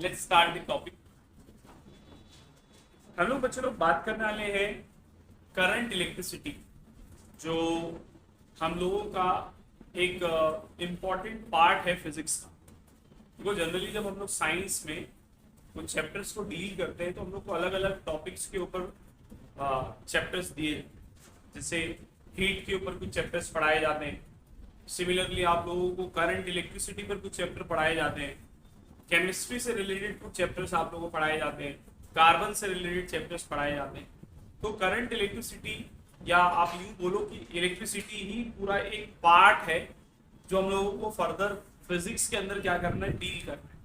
Let's start the topic. हम लोग बच्चों लोग बात करने वाले हैं करंट इलेक्ट्रिसिटी, जो हम लोगों का एक इम्पॉर्टेंट पार्ट है फिजिक्स का। देखो जनरली जब हम लोग साइंस में कुछ चैप्टर्स को डील करते हैं तो हम लोग को अलग अलग टॉपिक्स के ऊपर चैप्टर्स दिए, जैसे हीट के ऊपर कुछ चैप्टर्स पढ़ाए जाते हैं। सिमिलरली आप लोगों को करंट इलेक्ट्रिसिटी पर कुछ चैप्टर पढ़ाए जाते हैं, केमिस्ट्री से रिलेटेड कुछ चैप्टर्स आप लोगों को पढ़ाए जाते हैं, कार्बन से रिलेटेड चैप्टर्स पढ़ाए जाते हैं। तो करंट इलेक्ट्रिसिटी या आप यूं बोलो कि इलेक्ट्रिसिटी ही पूरा एक पार्ट है जो हम लोगों को फर्दर फिजिक्स के अंदर क्या करना है, डील करना है।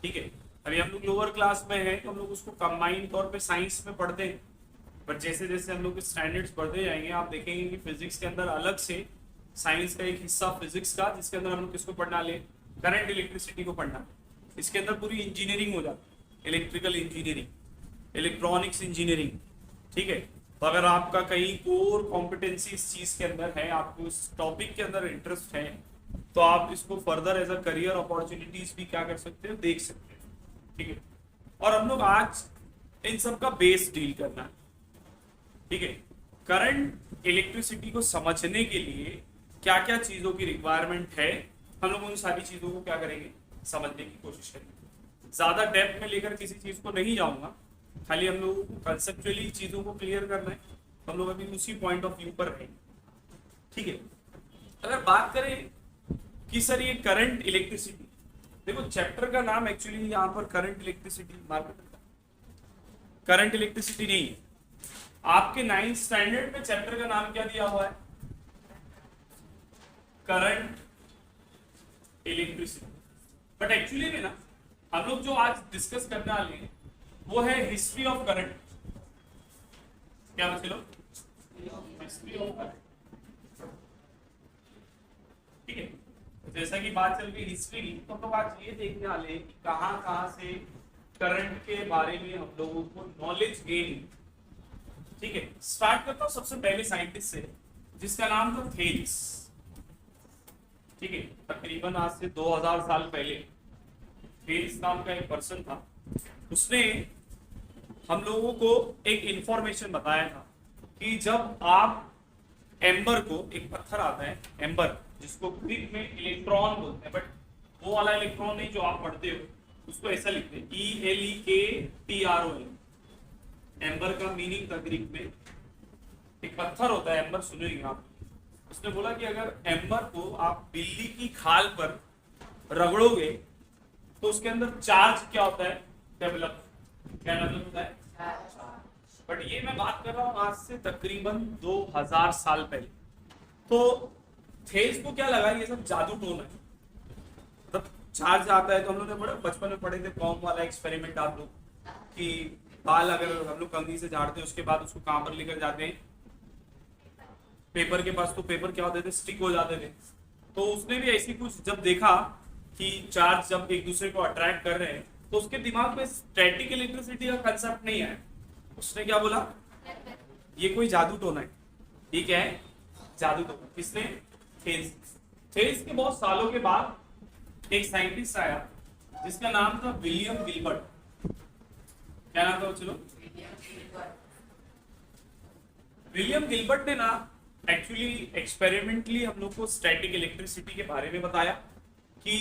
ठीक है, अभी हम लोग लोअर क्लास में हैं तो हम लोग उसको कंबाइन तौर पे साइंस में पढ़ते हैं, बट जैसे जैसे हम लोग स्टैंडर्ड्स बढ़ते जाएंगे आप देखेंगे कि फिजिक्स के अंदर अलग से साइंस का एक हिस्सा फिजिक्स का, जिसके अंदर हम लोग किसको पढ़ना ले, करंट इलेक्ट्रिसिटी को पढ़ना। इसके अंदर पूरी इंजीनियरिंग हो जाती है, इलेक्ट्रिकल इंजीनियरिंग, इलेक्ट्रॉनिक्स इंजीनियरिंग। ठीक है, तो अगर आपका कहीं कोर कॉम्पिटेंसी इस चीज के अंदर है, आपको इस टॉपिक के अंदर इंटरेस्ट है, तो आप इसको further as a career opportunities भी क्या कर सकते हो, देख सकते हो। ठीक है, और हम लोग आज इन सब का बेस डील करना है। ठीक है, करंट इलेक्ट्रिसिटी को समझने के लिए क्या क्या चीजों की रिक्वायरमेंट है, हम लोग उन सारी चीजों को क्या करेंगे, समझने की कोशिश करेंगे। ज्यादा डेप्थ में लेकर किसी चीज को नहीं जाऊंगा, खाली हम लोगों को कंसेप्चुअली चीजों को क्लियर करना है। हम लोग अभी उसी पॉइंट ऑफ व्यू पर रहेंगे। ठीक है, अगर बात करें कि सर ये करंट इलेक्ट्रिसिटी, देखो चैप्टर का नाम एक्चुअली यहाँ पर current electricity market current electricity नहीं है। आपके 9th स्टैंडर्ड में चैप्टर का नाम क्या दिया हुआ है, करंट इलेक्ट्रिसिटी। बट एक्चुअली में ना हम लोग जो आज डिस्कस करने वाले हैं वो है हिस्ट्री ऑफ करंट। क्या बच्चे लोग, हिस्ट्री ऑफ करंट। ठीक है, जैसा कि बात चल रही हिस्ट्री की, तो हम लोग आज ये देखने वाले हैं कि कहां से करंट के बारे में हम लोगों को नॉलेज गेन। ठीक है, स्टार्ट करता हूं सबसे पहले साइंटिस्ट से, जिसका नाम था थेल्स। ठीक है, तकरीबन आज से 2000 साल पहले थेल्स नाम का एक पर्सन था। उसने हम लोगों को एक इंफॉर्मेशन बताया था कि जब आप एम्बर को, एक पत्थर आता है एम्बर, जिसको ग्रीक में इलेक्ट्रॉन बोलते हैं, बट वो वाला इलेक्ट्रॉन नहीं जो आप पढ़ते हो, उसको ऐसा लिखते हैं ELEKTRON। एम्बर का मीनिंग था ग्रीक में, एक पत्थर होता है एम्बर, सुनेंगे आप। उसने बोला कि अगर एम्बर को आप बिल्ली की खाल पर रगड़ोगे तो उसके अंदर चार्ज क्या होता है, डेवलप, क्या डेवलप होता है, बट ये मैं बात कर रहा हूं आज से तकरीबन 2000 साल पहले। तो थेल्स को क्या लगा, ये सब जादू टोना है, मतलब चार्ज आता है। तो हम लोग ने बचपन में पढ़े थे कॉम वाला एक्सपेरिमेंट आप लोग, कि बाल अगर हम लोग कंघी से झाड़ते हैं उसके बाद उसको कहां पर लेकर जाते हैं, पेपर के पास, तो पेपर क्या होते थे, स्टिक हो जाते थे। तो उसने भी ऐसी कुछ जब देखा कि चार्ज जब एक दूसरे को अट्रैक्ट कर रहे हैं, तो उसके दिमाग में स्टैटिक इलेक्ट्रिसिटी का कंसेप्ट नहीं आया। उसने क्या बोला, ये कोई जादू टोना है, ये क्या है, जादू टोना। किसने, थेल्स। थेल्स के बहुत सालों के बाद एक साइंटिस्ट आया जिसका नाम था विलियम गिलबर्ट। क्या नाम था, चलो, विलियम गिलबर्ट ने ना एक्चुअली एक्सपेरिमेंटली हम लोग को स्टैटिक इलेक्ट्रिसिटी के बारे में बताया कि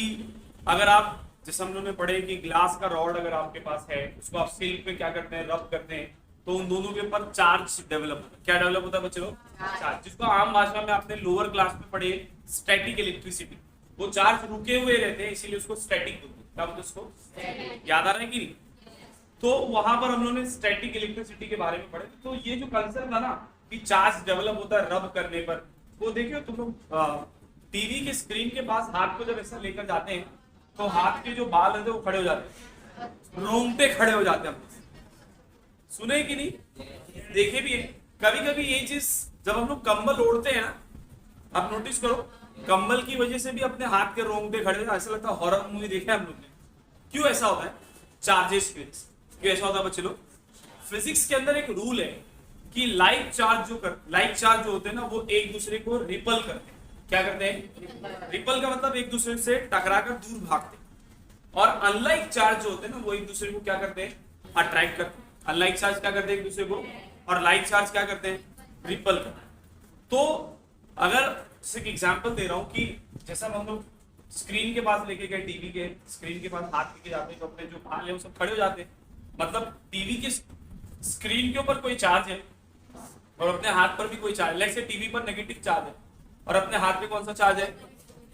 अगर आप, जैसे हम लोग ने पढ़े कि ग्लास का रॉड अगर आपके पास है, उसको आप सिल्क पे क्या करते हैं, रब करते हैं, तो उन दोनों के ऊपर चार्ज डेवलप होता है। क्या डेवलप होता है बच्चे लोग, चार्ज, जिसको आम भाषा में आपने लोअर क्लास में पढ़े स्टैटिक इलेक्ट्रिसिटी। वो चार्ज रुके हुए रहते हैं, इसीलिए उसको स्टैटिक बोलते हैं। क्या बोलते हैं उसको, याद आ रहा है कि नहीं। तो वहां पर हम लोग ने स्टैटिक इलेक्ट्रिसिटी के बारे में पढ़े। तो ये जो कंसेप्ट था ना कि चार्ज डेवलप होता है रब करने पर, वो देखियो तुम लोग टीवी के स्क्रीन के पास हाथ को जब ऐसा लेकर जाते हैं तो हाथ के जो बाल रहते हैं वो खड़े हो जाते हैं, रोंगटे खड़े हो जाते हैं। सुने कि नहीं, देखे भी है। कभी कभी ये चीज जब हम लोग कंबल ओढ़ते हैं ना, आप नोटिस करो, कंबल की वजह से भी अपने हाथ के रोंगटे खड़े, ऐसा लगता है हॉरर मूवी देखे हम लोग ने। क्यों ऐसा होता है, चार्जेस की वजह से। क्यों ऐसा होता है बच्चे लोग, फिजिक्स के अंदर एक रूल है कि लाइक चार्ज जो होते हैं ना, वो एक दूसरे को रिपल करते हैं। क्या करते हैं, रिपल का मतलब एक दूसरे से टकराकर दूर भागते हैं। और अनलाइक चार्ज जो होते हैं ना वो एक दूसरे को क्या करते हैं, अट्रैक्ट करते हैं। अनलाइक चार्ज क्या करते हैं एक दूसरे को, और लाइक चार्ज क्या करते हैं, रिपल करते हैं। तो अगर सिर्फ एग्जांपल दे रहा हूं कि जैसा हम लोग स्क्रीन के पास लेके गए, टीवी के स्क्रीन के पास हाथ लेके जाते हैं तो अपने जो भाल है वो सब खड़े हो जाते हैं, मतलब टीवी के स्क्रीन के ऊपर कोई चार्ज है और अपने हाथ पर भी कोई चार्ज, लाइक से टीवी पर नेगेटिव चार्ज है और अपने हाथ पे कौन सा चार्ज है,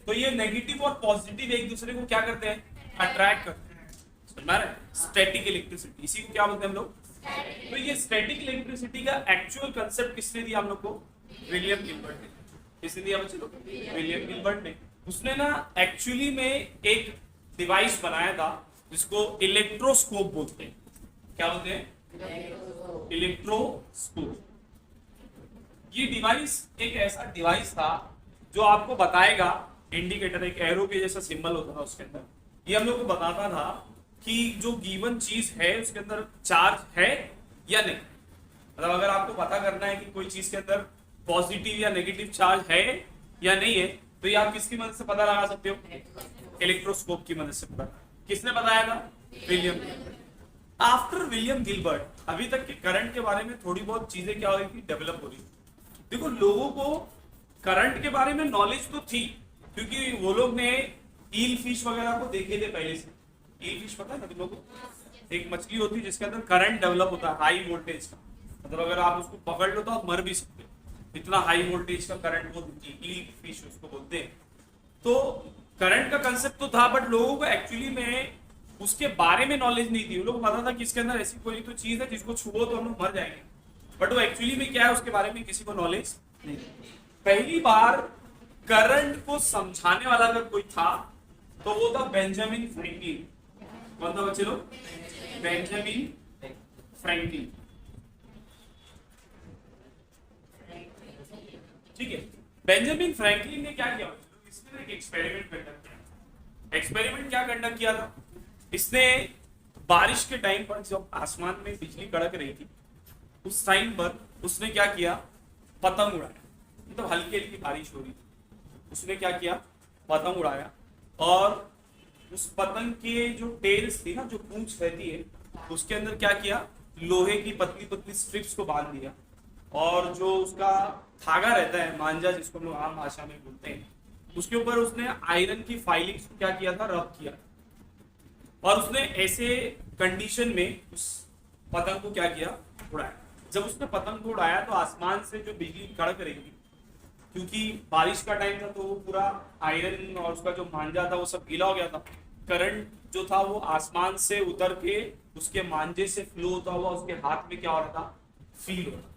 तो ये नेगेटिव और पॉजिटिव एक दूसरे को क्या करते हैं, अट्रैक्ट करते हैं। समझ में आ रहा है? स्टैटिक इलेक्ट्रिसिटी, इसी को क्या बोलते हैं हम लोग। तो ये स्टैटिक इलेक्ट्रिसिटी का एक्चुअल कंसेप्ट किसने दिया हम लोग को, विलियम गिलबर्ट ने। किसने दिया बच्चे लोग, विलियम गिलबर्ट ने। उसने ना एक्चुअली में एक डिवाइस बनाया था जिसको इलेक्ट्रोस्कोप बोलते हैं। क्या बोलते हैं, इलेक्ट्रोस्कोप। ये डिवाइस एक ऐसा डिवाइस था जो आपको बताएगा, इंडिकेटर एक एरो के जैसा सिंबल होता था उसके अंदर, ये हम लोग को बताता था कि जो गिवन चीज है उसके अंदर चार्ज है या नहीं। मतलब अगर आपको पता करना है कि कोई चीज के अंदर पॉजिटिव या नेगेटिव चार्ज है या नहीं है, तो ये आप किसकी मदद से पता लगा सकते हो, इलेक्ट्रोस्कोप की मदद से पता। किसने बताया था, विलियम। आफ्टर विलियम गिलबर्ट अभी तक के करंट के बारे में थोड़ी बहुत चीजें क्या हो रही थी, डेवलप हो रही थी। देखो लोगों को करंट के बारे में नॉलेज तो थी क्योंकि वो लोग ने ईल फिश वगैरह को देखे थे पहले से। ईल फिश पता है ना तुम लोगों को, एक मछली होती है जिसके अंदर करंट डेवलप होता है हाई वोल्टेज का, मतलब अगर आप उसको पकड़ लो तो आप मर भी सकते हो, इतना हाई वोल्टेज का करंट वो ईल फिश उसको बोलते हैं। तो करंट का कंसेप्ट तो था बट लोगों को एक्चुअली में उसके बारे में नॉलेज नहीं थी। वो लोग पता था कि इसके अंदर ऐसी कोई तो चीज है जिसको छुओ तो हम लोग मर जाएंगे, बट वो एक्चुअली में क्या है उसके बारे में किसी को नॉलेज नहीं। पहली बार करंट को समझाने वाला अगर कोई था तो वो था बेंजामिन फ्रैंकलिन। कौन था बच्चे लोग, बेंजामिन फ्रैंकलिन। ठीक है, बेंजामिन फ्रैंकलिन ने क्या किया, इसने एक एक्सपेरिमेंट कंडक्ट किया। एक्सपेरिमेंट क्या कंडक्ट किया था, इसने बारिश के टाइम पर जब आसमान में बिजली कड़क रही थी उस टाइम पर उसने क्या किया, पतंग उड़ाया। मतलब हल्की हल्की बारिश हो रही थी, उसने क्या किया, पतंग उड़ाया और उस पतंग के जो टेल्स थी ना, जो पूंछ रहती है, उसके अंदर क्या किया, लोहे की पतली पतली स्ट्रिप्स को बांध दिया और जो उसका धागा रहता है, मांझा जिसको हम लोग आम भाषा में बोलते हैं, उसके ऊपर उसने आयरन की फाइलिंग्स को क्या किया था, रब किया। और उसने ऐसे कंडीशन में उस पतंग को क्या किया, उड़ाया। जब उसने पतंग को उड़ाया तो आसमान से जो बिजली कड़क रही थी, क्योंकि बारिश का टाइम था तो वो पूरा आयरन और उसका जो मांझा था वो सब गीला हो गया था। करंट जो था वो आसमान से उतर के उसके मांझे से फ्लो होता हुआ उसके हाथ में क्या हो रहा था, फील हो रहा था।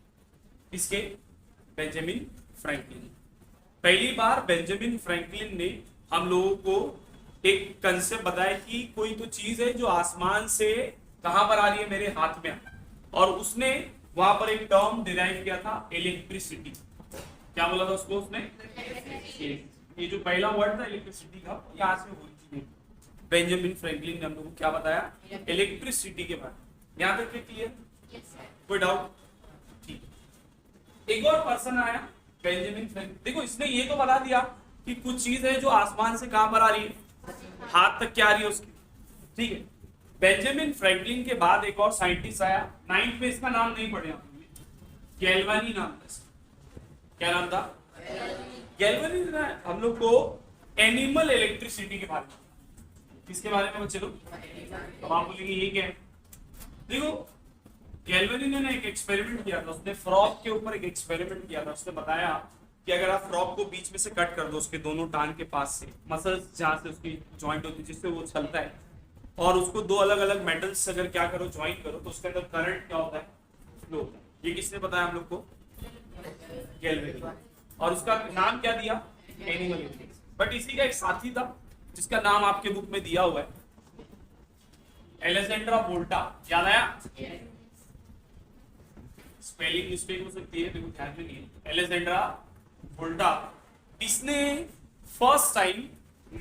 इसके बेंजामिन फ्रैंकलिन। पहली बार बेंजामिन फ्रैंकलिन ने हम लोगों को एक कंसेप्ट बताया कि कोई तो चीज है जो आसमान से कहां पर आ रही है, मेरे हाथ में, और उसने वहां पर एक टर्म डिराइव किया था, इलेक्ट्रिसिटी। क्या बोला था उसको उसने, ये जो पहला वर्ड था इलेक्ट्रिसिटी का, यहाँ से हुई थी। बेंजामिन फ्रैंकलिन ने हम लोग को क्या बताया, इलेक्ट्रिसिटी के बारे में। यहाँ तक क्लियर, कोई डाउट, ठीक। एक और पर्सन आया, बेंजामिन फ्रैंकलिन। देखो इसने ये तो बता दिया कि कुछ चीज है जो आसमान से कहां पर आ रही है, हाथ तक क्या आ रही है उसकी, ठीक है। बेंजामिन फ्रैंकलिन के बाद एक और साइंटिस्ट आया, 9th में, इसका नाम नहीं पढ़े आपने, गैल्वानी नाम था। क्या नाम था, गैल्वानी ने हम लोग को एनिमल इलेक्ट्रिसिटी के बारे में, किसके बारे में बच्चे लोग, अब आप बोलेंगे ये क्या है। देखो गैल्वानी ने एक एक्सपेरिमेंट किया था, उसने फ्रॉग के ऊपर एक एक्सपेरिमेंट किया था। उसने बताया कि अगर आप फ्रॉग को बीच में से कट कर दो, उसके दोनों टांग के पास से मसल्स जहां से उसकी जॉइंट होती है जिससे वो चलता है, और उसको दो अलग अलग मेटल्स से अगर क्या करो, ज्वाइन करो, तो उसके अंदर करंट क्या होता है, फ्लो होता है। ये किसने बताया हम लोग को, गैल्वानी। और उसका नाम क्या दिया, एनिमल इलेक्ट्रिसिटी। बट इसी का एक साथी था जिसका नाम आपके बुक में दिया हुआ है, एलेक्जेंड्रा वोल्टा। याद आया, स्पेलिंग मिस्टेक हो सकती है, देखो ध्यान में नहीं है, एलेक्जेंड्रा वोल्टा। इसने फर्स्ट टाइम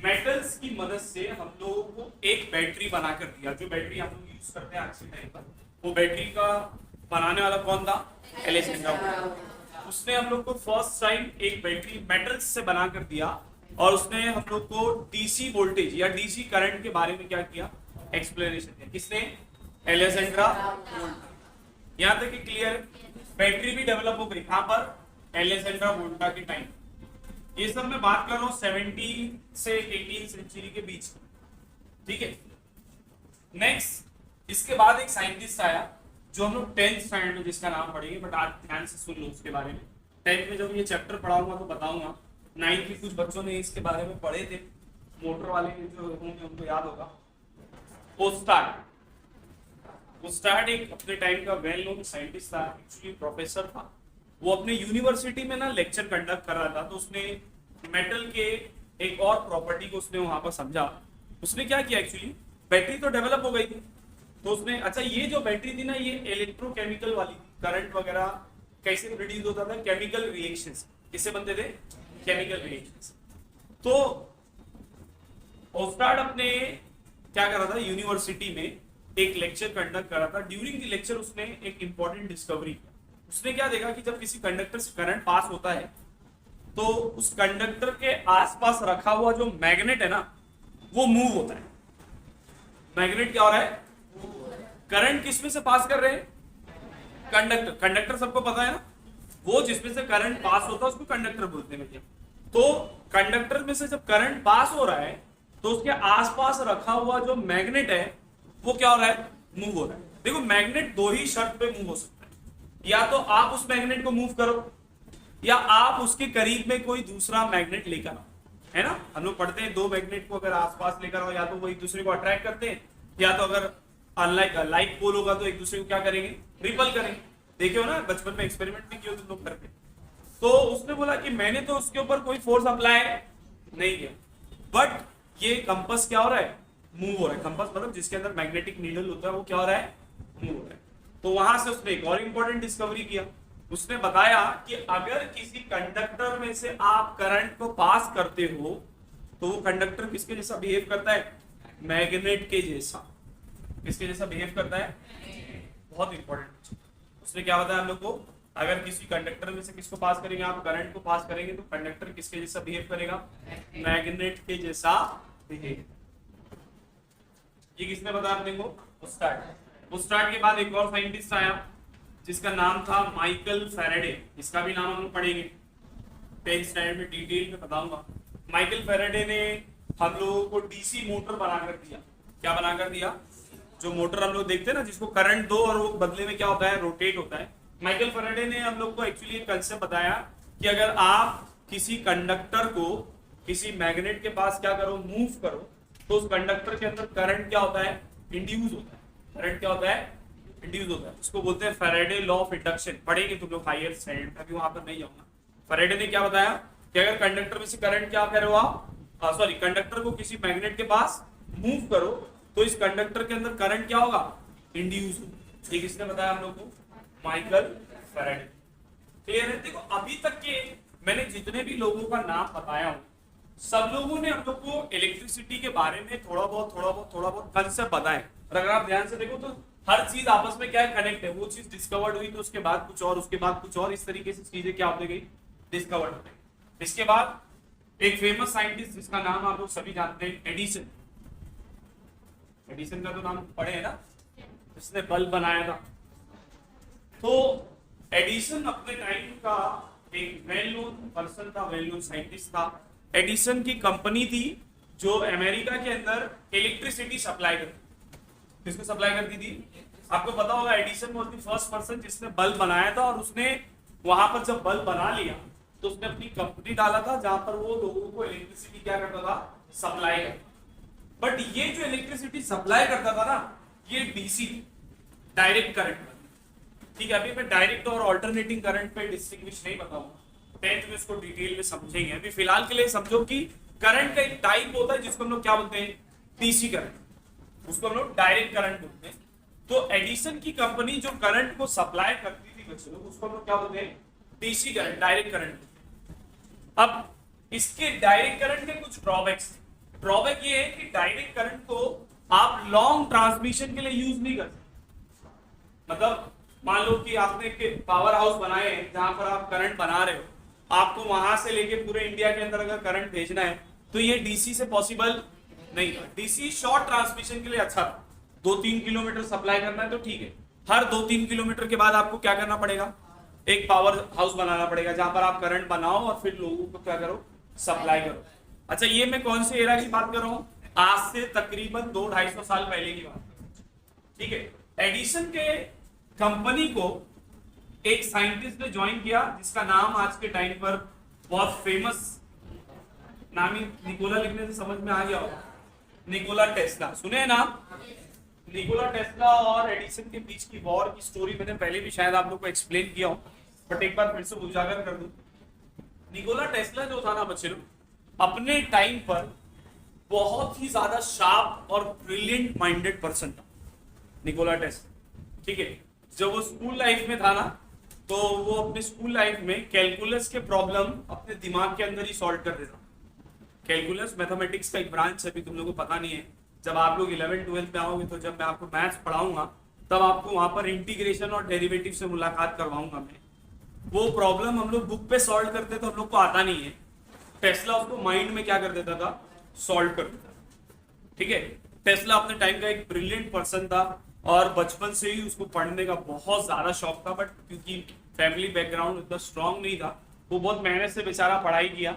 मेटल्स की मदद से हम लोगों को एक बैटरी बनाकर दिया। जो बैटरी हम लोग यूज करते हैं आज के टाइम पर, वो बैटरी का बनाने वाला कौन था, एलेक्जेंड्रा वोल्टा। उसने हम लोग को फर्स्ट टाइम एक बैटरी मेटल्स से बनाकर दिया और उसने हम लोग को डीसी वोल्टेज या डीसी करंट के बारे में क्या किया, एक्सप्लेनेशन दिया। किसने? एलेक्जेंड्रा वोल्टा। यहां तक कि क्लियर है। बैटरी भी डेवलप हो गई कहां पर? एलेक्जेंड्रा वोल्टा के टाइम। ये सब मैं बात कर रहा हूं 17 से 18 सेंचुरी के बीच। ठीक है। नेक्स्ट इसके बाद एक साइंटिस्ट आया जो हम लोग 10th स्टैंडर्ड में जिसका नाम पढ़ेंगे, बट आज ध्यान से सुन लो उसके बारे में। 10th में जब ये चैप्टर पढ़ाऊंगा तो बताऊंगा। 9th में कुछ बच्चों ने इसके बारे में पढ़े थे, मोटर वाले जो होंगे उनको याद होगा। ओस्टार्ड एक अपने टाइम का वेल नोन साइंटिस्ट था, एक्चुअली प्रोफेसर था। वो अपने यूनिवर्सिटी में ना लेक्चर कंडक्ट कर रहा था, तो उसने मेटल के एक और प्रॉपर्टी को उसने वहां पर समझा। उसने क्या किया, एक्चुअली बैटरी तो डेवलप हो गई थी, तो उसने अच्छा ये जो बैटरी थी ना ये इलेक्ट्रोकेमिकल वाली थी। करंट वगैरह कैसे प्रोड्यूस होता था? Chemical reactions. किससे बनते थे? Chemical reactions. तो ओस्टार्ड अपने क्या कर रहा था, यूनिवर्सिटी में एक लेक्चर कंडक्ट कर रहा था। ड्यूरिंग द लेक्चर उसने एक इंपॉर्टेंट डिस्कवरी किया। उसने क्या देखा कि जब किसी कंडक्टर से करंट पास होता है तो उस कंडक्टर के आसपास रखा हुआ जो मैग्नेट है ना वो मूव होता है। मैग्नेट क्या हो रहा है? करंट किसमें से पास कर रहे हैं? कंडक्टर। कंडक्टर सबको पता है ना, वो जिसमें से करंट पास होता है उसको कंडक्टर बोलते हैं। तो कंडक्टर में से जब करंट पास हो रहा है तो उसके आसपास रखा हुआ जो मैग्नेट है वो क्या हो रहा है? मूव हो रहा है। देखो मैग्नेट दो ही शर्त पे मूव हो सकता है, या तो आप उस मैग्नेट को मूव करो या आप उसके करीब में कोई दूसरा मैग्नेट लेकर आओ, है ना। हम लोग पढ़ते हैं दो मैग्नेट को अगर आसपास लेकर आओ या तो वो एक दूसरे को अट्रैक्ट करते हैं, या तो अगर अनलाइक लाइक पोल होगा तो एक दूसरे को क्या करेंगे? रिपल करेंगे। देखे हो ना, बचपन में एक्सपेरिमेंट भी किए तुम लोग करके। तो उसने बोला कि मैंने तो उसके ऊपर कोई फोर्स अप्लाई नहीं किया, बट ये कंपास क्या हो रहा है? मूव हो रहा है। कंपास मतलब जिसके अंदर मैग्नेटिक नीडल होता है वो क्या हो रहा है? मूव हो रहा है। तो वहां से उसने एक और इंपॉर्टेंट डिस्कवरी किया। उसने बताया कि अगर किसी कंडक्टर में से आप करंट को पास करते हो तो वो कंडक्टर किसके जैसा बिहेव करता है? मैग्नेट के जैसा। किसके जैसा बिहेव करता है? बहुत इंपॉर्टेंट। उसने क्या बताया हम लोग को? अगर किसी कंडक्टर में से किसको पास करेंगे, आप करंट को पास करेंगे तो कंडक्टर किसके जैसा बिहेव करेगा? मैग्नेट के जैसा बिहेव। ये किसने बताया अपने को? ओस्टार्ड के बाद एक और साइंटिस्ट आया जिसका नाम था माइकल फैराडे। इसका भी नाम हम लोग पढ़ेंगे 10th स्टैंडर्ड में, डिटेल में बताऊंगा। माइकल फैराडे ने हम लोगों को डीसी मोटर बनाकर दिया। क्या बनाकर दिया? जो मोटर हम लोग देखते हैं ना जिसको करंट दो और वो बदले में क्या होता है? रोटेट होता है। माइकल फैराडे ने हम लोग को एक्चुअली एक कंसेप्ट बताया कि अगर आप किसी कंडक्टर को किसी मैग्नेट के पास क्या करो? मूव करो, तो उस कंडक्टर के अंदर करंट क्या होता है? इंड्यूस होता है। करंट क्या होता है? इंड्यूस होता है। इसको बोलते हैं फैराडे लॉ ऑफ इंडक्शन। पढ़ेंगे तुम लोग हायर स्टैंडर्ड में, अभी वहां पर नहीं जाऊंगा। फैराडे ने क्या बताया कि अगर कंडक्टर में से करंट क्या करो आप, सॉरी, कंडक्टर को किसी मैग्नेट के पास मूव करो तो इस कंडक्टर के अंदर करंट क्या होगा? इंड्यूस होगा। ये किसने बताया हम लोग को? Michael Faraday. क्लियर है? देखो अभी तक के मैंने जितने भी लोगों का नाम बताया हूं सब लोगों ने हम लोग को इलेक्ट्रिसिटी के बारे में थोड़ा बहुत कंसेप्ट बताए। और अगर आप ध्यान से देखो तो हर चीज आपस में क्या है? कनेक्ट है। वो चीज डिस्कवर्ड हुई तो उसके बाद कुछ और, उसके बाद कुछ और, इस तरीके से चीजें क्या होती गई? डिस्कवर्ड हो गई। इसके बाद एक फेमस साइंटिस्ट जिसका नाम आप लोग सभी जानते हैं, एडिसन। एडिसन का तो नाम पढ़े है ना, जिसने बल्ब बनाया था। तो एडिसन अपने टाइम का एक वेल नोन पर्सन था, वेल नोन साइंटिस्ट था। एडिसन की कंपनी थी जो अमेरिका के अंदर इलेक्ट्रिसिटी सप्लाई करती। किसको सप्लाई करती थी? आपको पता होगा Edison was the first person जिसने बल्ब बनाया था, और उसने वहां पर जब बल्ब बना लिया तो उसने अपनी कंपनी डाला था जहां पर वो लोगों को इलेक्ट्रिसिटी क्या करता था? सप्लाई करता। बट ये जो इलेक्ट्रिसिटी सप्लाई करता था ना, ये डीसी डायरेक्ट करंट। ठीक है, अभी मैं डायरेक्ट और अल्टरनेटिंग करंट पे डिस्टिंग्विश नहीं बताऊंगा, 10th में इसको डिटेल में समझेंगे। अभी फिलहाल के लिए समझो कि करंट का एक टाइप होता है जिसको हम लोग क्या बोलते हैं? DC current. उसको हम लोग डायरेक्ट करंट बोलते हैं। तो एडिसन की कंपनी जो करंट को सप्लाई करती थी बच्चों लोग, उसको हम लोग क्या बोलते हैं? DC current, direct current. अब इसके डायरेक्ट करंट के कुछ ड्रॉबैक्स। ड्रॉबैक ये है कि डायरेक्ट करंट को आप लॉन्ग ट्रांसमिशन के लिए यूज नहीं कर सकते। मतलब मान लो कि आपने पावर हाउस बनाए हैं जहां पर आप करंट बना रहे हो, आपको वहां से लेके पूरे इंडिया के अंदर अगर करंट भेजना है तो ये डीसी से पॉसिबल नहीं था। डीसी शॉर्ट ट्रांसमिशन के लिए अच्छा था, 2-3 किलोमीटर सप्लाई करना है तो ठीक है। हर 2-3 किलोमीटर के बाद आपको क्या करना पड़ेगा, एक पावर हाउस बनाना पड़ेगा जहां पर आप करंट बनाओ और फिर लोगों को क्या करो, सप्लाई करो। अच्छा, ये मैं कौन से एरा की बात कर रहा हूं, आज से तकरीबन 200-250 साल पहले की बात, ठीक है। एडिसन के कंपनी को एक साइंटिस्ट ने ज्वाइन किया जिसका नाम आज के टाइम पर बहुत फेमस नाम ही निकोला लिखने से समझ में आ गया होगा, निकोला टेस्ला। सुने हैं नाम? निकोला टेस्ला और एडिसन के बीच की वॉर की स्टोरी मैंने पहले भी शायद आप लोग को एक्सप्लेन किया हो, बट एक बार फिर से उजागर कर दूं। निकोला टेस्ला जो था ना बच्चे लोग, अपने टाइम पर बहुत ही ज्यादा शार्प और ब्रिलियंट माइंडेड पर्सन था निकोला टेस्ला, ठीक है। जब वो स्कूल लाइफ में था ना, तो वो अपने स्कूल लाइफ में कैलकुलस के प्रॉब्लम अपने दिमाग के अंदर ही सॉल्व कर देता। कैलकुलस मैथमेटिक्स का एक ब्रांच है, अभी तुम लोगों को पता नहीं है। जब आप लोग 11th-12th में आओगे तो जब मैं आपको मैथ्स पढ़ाऊंगा तब आपको वहां पर इंटीग्रेशन और डेरिवेटिव से मुलाकात करवाऊंगा मैं। वो प्रॉब्लम हम लोग बुक पे सॉल्व करते तो हम लोग को आता नहीं है, टेस्ला उसको माइंड में क्या कर देता था, सॉल्व कर देता, ठीक है। टेस्ला अपने टाइम का एक ब्रिलियंट पर्सन था और बचपन से ही उसको पढ़ने का बहुत ज्यादा शौक था, बट क्योंकि फैमिली बैकग्राउंड उतना स्ट्रांग नहीं था, वो बहुत मेहनत से बेचारा पढ़ाई किया।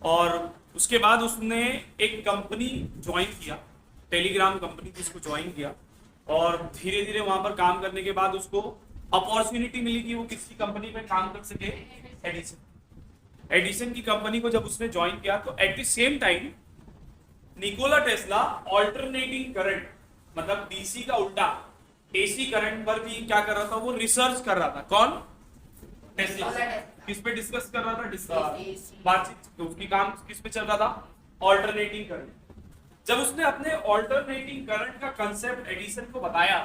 और उसके बाद उसने एक कंपनी ज्वाइन किया, टेलीग्राम कंपनी जिसको ज्वाइन किया, और धीरे धीरे वहां पर काम करने के बाद उसको अपॉर्चुनिटी मिली कि वो किसकी कंपनी में काम कर सके, एडिसन की कंपनी को जब उसने ज्वाइन किया तो at the same time Nikola Tesla alternating current, मतलब डीसी का उल्टा एसी करंट पर भी क्या कर रहा था, वो रिसर्च कर रहा था। कौन? टेस्ला। किस पे डिस्कस कर रहा था, बातचीत, तो उसकी काम किस पे चल रहा था, ऑल्टरनेटिंग करंट। जब उसने अपने ऑल्टरनेटिंग करंट का कंसेप्ट एडिसन को बताया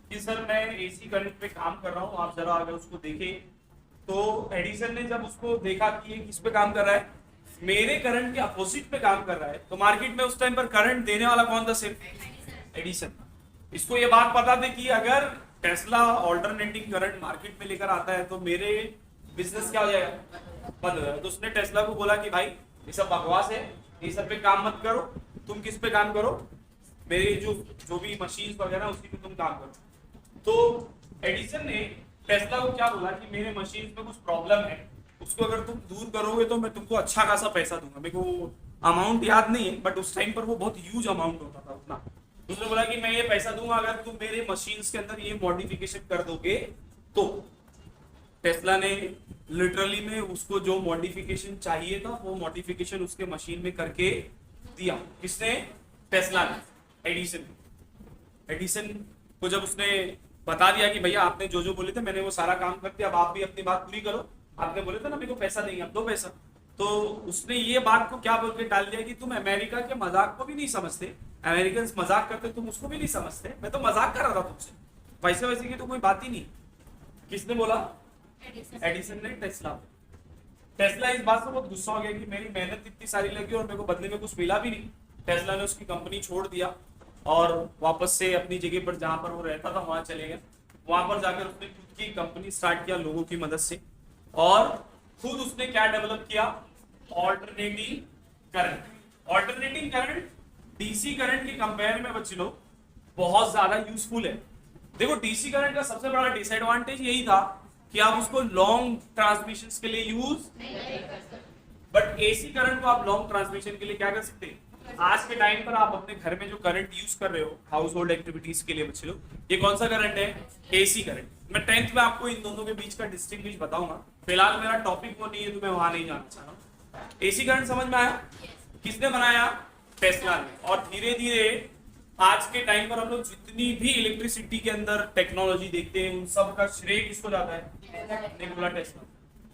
कि सर मैं एसी करंट पे काम कर रहा हूं, आप जरा अगर उसको देखें, तो एडिसन ने जब उसको देखा कि ये किस पे काम कर रहा है, मेरे करंट के अपोजिट पे काम कर रहा है, तो मार्केट में उस टाइम पर करंट देने वाला कौन था, सिर्फ एडिसन। इसको ये बात पता थी कि अगर टेस्ला ऑल्टरनेटिंग करंट मार्केट में लेकर आता है तो मेरे बिजनेस क्या हो जाएगा, बंद हो जाएगा। तो उसने टेस्ला को बोला कि भाई ये सब बकवास है, ये सब पे काम मत करो, तुम किस पे काम करो, मेरे जो भी मशीन वगैरह उसी पे तुम काम करो। तो एडिसन ने टेस्ला को क्या बोला कि मेरे मशीन में कुछ प्रॉब्लम है, उसको अगर तुम दूर करोगे तो मैं तुमको अच्छा खासा पैसा दूंगा। मेरे को अमाउंट याद नहीं है, बट उस टाइम पर वो बहुत ह्यूज अमाउंट होता था उतना। उसने बोला कि मैं ये पैसा दूंगा अगर तुम मेरे मशीन्स के अंदर ये मॉडिफिकेशन कर दोगे। तो टेस्ला ने लिटरली में उसको जो मॉडिफिकेशन चाहिए था वो मॉडिफिकेशन उसके मशीन में करके दिया। किसने? टेस्ला ने, एडिसन। एडिसन को जब उसने बता दिया कि भैया आपने जो जो बोले थे मैंने वो सारा काम कर दिया, अब आप भी अपनी बात पूरी करो, आपने बोले थे ना मेरे को पैसा देंगे, अब दो पैसा। तो उसने ये बात को क्या बोल के डाल दिया कि तुम अमेरिका के मजाक को भी नहीं समझते, अमेरिकन मजाक करते तुम उसको भी नहीं समझते, मैं तो मजाक कर रहा था तुमसे, वैसे वैसे की तो कोई बात ही नहीं। किसने बोला? एडिसन ने टेस्ला। टेस्ला इस बात से बहुत गुस्सा हो गया कि मेरी मेहनत इतनी सारी लगी और मेरे को बदले में कुछ मिला भी नहीं। टेस्ला ने उसकी कंपनी छोड़ दिया और वापस से अपनी जगह पर जहां पर वो रहता था वहां चले गए। वहां पर जाकर उसने खुद की कंपनी स्टार्ट किया लोगों की मदद से, और खुद उसने क्या डेवलप किया, alternating current. Alternating current DC current के कंपेयर में बच्चे लोग बहुत ज्यादा यूजफुल है। देखो डीसी करंट का सबसे बड़ा डिसएडवांटेज यही था कि आप उसको लॉन्ग ट्रांसमिशन के लिए यूज, बट एसी करंट को आप लॉन्ग ट्रांसमिशन के लिए क्या कर सकते हैं। आज के टाइम पर आप अपने घर में जो करंट यूज कर रहे हो हाउस होल्ड एक्टिविटीज के लिए बच्चे लोग, ये कौन सा करंट है? AC current. मैं 10th में आपको इन दोनों के बीच का डिस्टिंग्विश बताऊंगा, फिलहाल मेरा टॉपिक वो नहीं है तो मैं वहां नहीं जाना चाह रहा हूँ। एसी करंट समझ में आया? किसने बनाया? टेस्ला ने। और धीरे धीरे आज के टाइम पर हम लोग जितनी भी इलेक्ट्रिसिटी के अंदर टेक्नोलॉजी देखते हैं उन सब का श्रेय किसको जाता है? Nikola Tesla.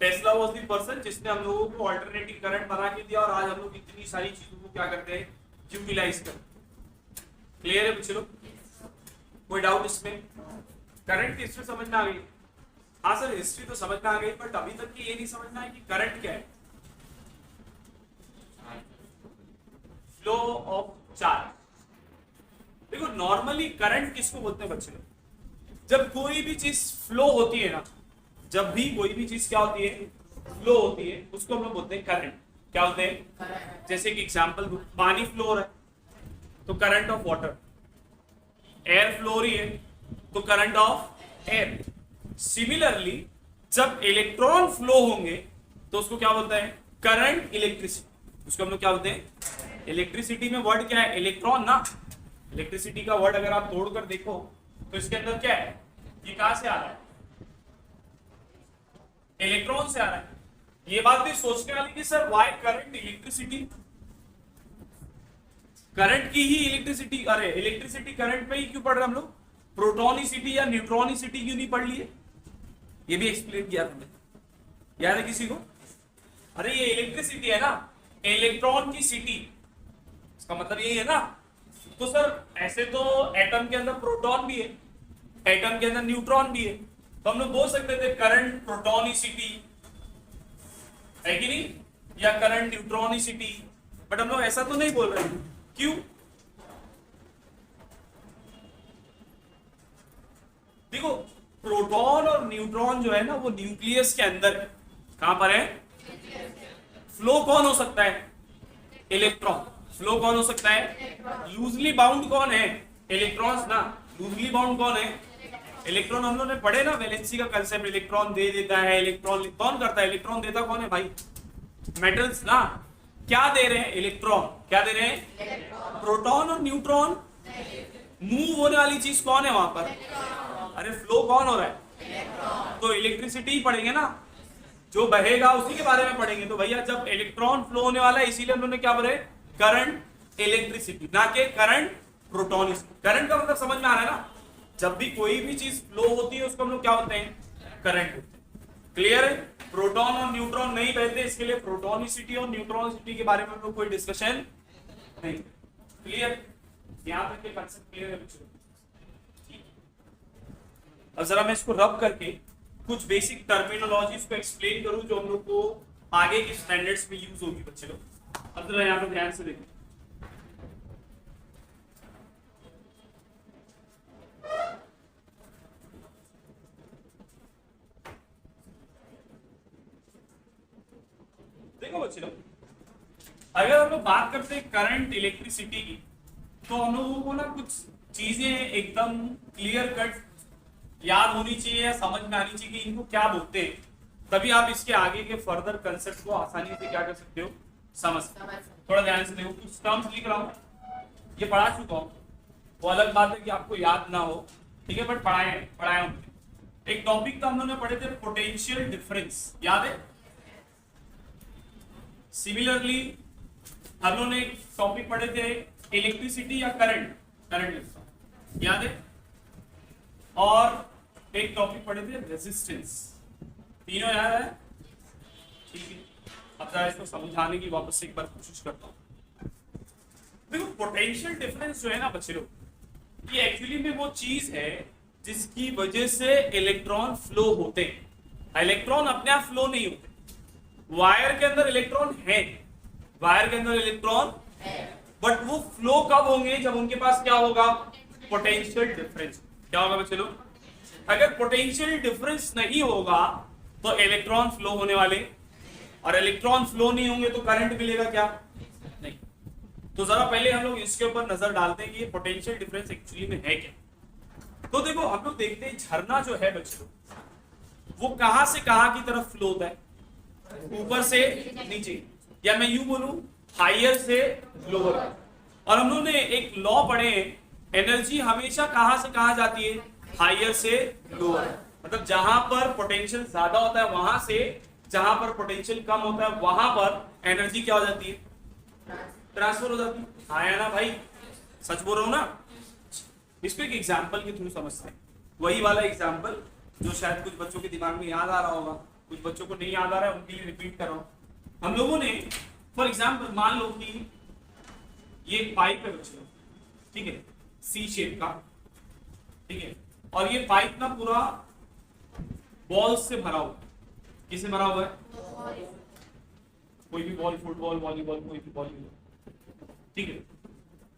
Tesla was the person जिसने हम लोगों को अल्टरनेटिव करंट बना के दिया और आज हम लोग इतनी सारी चीजों को क्या करते हैं, यूटिलाइज करते। क्लियर है बच्चे लोग? कोई डाउट इसमें? करंट की हिस्ट्री समझ में आ गई? हाँ सर हिस्ट्री तो समझ में आ गई, बट अभी तक की ये नहीं समझना है कि करंट क्या है। Flow of charge. देखो नॉर्मली करंट किसको बोलते हैं बच्चे लोग? जब कोई भी चीज फ्लो होती है ना, जब भी कोई भी चीज क्या होती है, फ्लो होती है उसको हम लोग बोलते हैं करंट। क्या होते हैं? जैसे कि एग्जांपल पानी फ्लो हो रहा है तो current of water, air flow हो रही है तो करंट ऑफ एयर। सिमिलरली जब इलेक्ट्रॉन फ्लो होंगे तो उसको क्या बोलते हैं? Current electricity. उसको हम लोग क्या बोलते हैं? इलेक्ट्रिसिटी में वर्ड क्या है? इलेक्ट्रॉन ना। इलेक्ट्रिसिटी का वर्ड अगर आप तोड़कर देखो तो इसके अंदर क्या है? ये कहां से आ रहा है? इलेक्ट्रॉन से आ रहा है। ये बात भी सोचने वाली कि sir why current electricity, current की ही इलेक्ट्रिसिटी, अरे इलेक्ट्रिसिटी करंट पे ही क्यों पढ़ रहे हम लोग? प्रोटोनिसिटी या न्यूट्रॉनिसिटी क्यों नहीं पढ़ लिए? ये भी एक्सप्लेन किया हमने, याद है किसी को? अरे ये इलेक्ट्रिसिटी है ना, इलेक्ट्रॉन की सिटी, इसका मतलब यही है ना। तो सर ऐसे तो एटम के अंदर प्रोटॉन भी है, एटम के अंदर न्यूट्रॉन भी है, तो हम लोग बोल सकते थे करंट प्रोटोनिसिटी है कि नहीं, या करंट न्यूट्रॉनिसिटी, बट हम लोग ऐसा तो नहीं बोल रहे। क्यों? देखो प्रोटॉन और न्यूट्रॉन जो है ना वो न्यूक्लियस के अंदर है। कहां पर है? फ्लो कौन हो सकता है? इलेक्ट्रॉन। फ्लो कौन हो सकता है? लूजली बाउंड कौन है? इलेक्ट्रॉन्स ना। लूजली बाउंड कौन है? इलेक्ट्रॉन। हम लोग ने पढ़े ना वैलेंसी का कंसेप्ट, इलेक्ट्रॉन दे देता है, इलेक्ट्रॉन कौन करता है? इलेक्ट्रॉन देता कौन है भाई? मेटल्स ना। क्या दे रहे हैं? इलेक्ट्रॉन। क्या दे रहे हैं? प्रोटॉन और न्यूट्रॉन। मूव होने वाली चीज कौन है वहां पर? अरे फ्लो कौन हो रहा है? तो इलेक्ट्रिसिटी ही पढ़ेंगे ना, जो बहेगा उसी के बारे में पढ़ेंगे। तो भैया जब इलेक्ट्रॉन फ्लो होने वाला है इसीलिए हम लोगों ने क्या बोले? करंट इलेक्ट्रिसिटी, ना कि करंट प्रोटोनिसिटी। करंट का मतलब समझ में आ रहा है ना? जब भी कोई भी चीज फ्लो होती है उसको हम लोग क्या बोलते हैं? करंट। क्लियर है? प्रोटॉन और न्यूट्रॉन नहीं बहते, इसके लिए प्रोटोनिसिटी और न्यूट्रॉनिसिटी के बारे में हम लोग कोई डिस्कशन नहीं। क्लियर? यहां तक के कंसेप्ट क्लियर है? अब जरा मैं इसको रब करके कुछ बेसिक टर्मिनोलॉजीज को एक्सप्लेन करूं जो हम लोग को आगे के स्टैंडर्ड्स में यूज होगी बच्चे लोग। अब जरा यहां पर ध्यान से देखिए। देखो बच्चे लोग, अगर हम लोग बात करते हैं करंट इलेक्ट्रिसिटी की तो हम लोगों को ना कुछ चीजें एकदम क्लियर कट याद होनी चाहिए या समझ में आनी चाहिए कि इनको क्या बोलते हैं, तभी आप इसके आगे के फर्दर कंसेप्ट को आसानी से क्या कर सकते हो? समझ। थोड़ा ध्यान से देखो, कुछ टर्म्स लिख रहा हूं, ये पढ़ा चुका हूं, वो अलग बात है कि आपको याद ना हो, ठीक है, बट पढ़ाया हूं। एक टॉपिक तो हम लोगों ने पढ़े थे पोटेंशियल डिफरेंस, याद है? सिमिलरली हम लोगों ने एक टॉपिक पढ़े थे इलेक्ट्रिसिटी या करंट, याद है? और एक टॉपिक पढ़े थे रेजिस्टेंस। तीनों याद है? ठीक है, अब जरा इसको समझाने की वापस से एक बार कोशिश करता हूं। देखो पोटेंशियल डिफरेंस जो है ना बच्चे लोग, ये एक्चुअली में वो चीज है जिसकी वजह से इलेक्ट्रॉन फ्लो होते हैं। इलेक्ट्रॉन अपने आप फ्लो नहीं होते, वायर के अंदर इलेक्ट्रॉन है, वायर के अंदर इलेक्ट्रॉन है, बट वो फ्लो कब होंगे? जब उनके पास क्या होगा? Potential difference. क्या होगा बच्चे लोग? अगर पोटेंशियल डिफरेंस नहीं होगा तो इलेक्ट्रॉन फ्लो होने वाले, और इलेक्ट्रॉन फ्लो नहीं होंगे तो करंट मिलेगा क्या? नहीं। तो जरा पहले हम लोग इसके ऊपर नजर डालते हैं कि ये पोटेंशियल डिफरेंस एक्चुअली में है क्या। तो देखो हम लोग देखते हैं झरना जो है बच्चों वो कहां से कहां की तरफ फ्लो होता है? ऊपर से नीचे, या मैं यूं बोलूं हायर से लोअर। और हम लोग ने एक लॉ पढ़े, एनर्जी हमेशा कहां से कहां जाती है? हायर से लोअर। मतलब जहां पर पोटेंशियल ज्यादा होता है वहां से जहां पर पोटेंशियल कम होता है वहां पर एनर्जी क्या हो जाती है? ट्रांसफर हो जाती है। हाँ या ना भाई? सच बोल रहा हूं ना? इसको एक एग्जाम्पल के थ्रू समझते हैं, वही वाला एग्जाम्पल जो शायद कुछ बच्चों के दिमाग में याद आ रहा होगा, कुछ बच्चों को नहीं याद आ रहा है, उनके लिए रिपीट कर रहा हूं। हम लोगों ने फॉर एग्जाम्पल मान लो कि ये एक पाइप है बच्चों, ठीक है, सी शेप का, ठीक है, और ये पाइप ना पूरा बॉल से भरा हुआ है। किससे भरा हुआ है? कोई भी बॉल, फुटबॉल, वॉलीबॉल, कोई भी बॉल, ठीक है।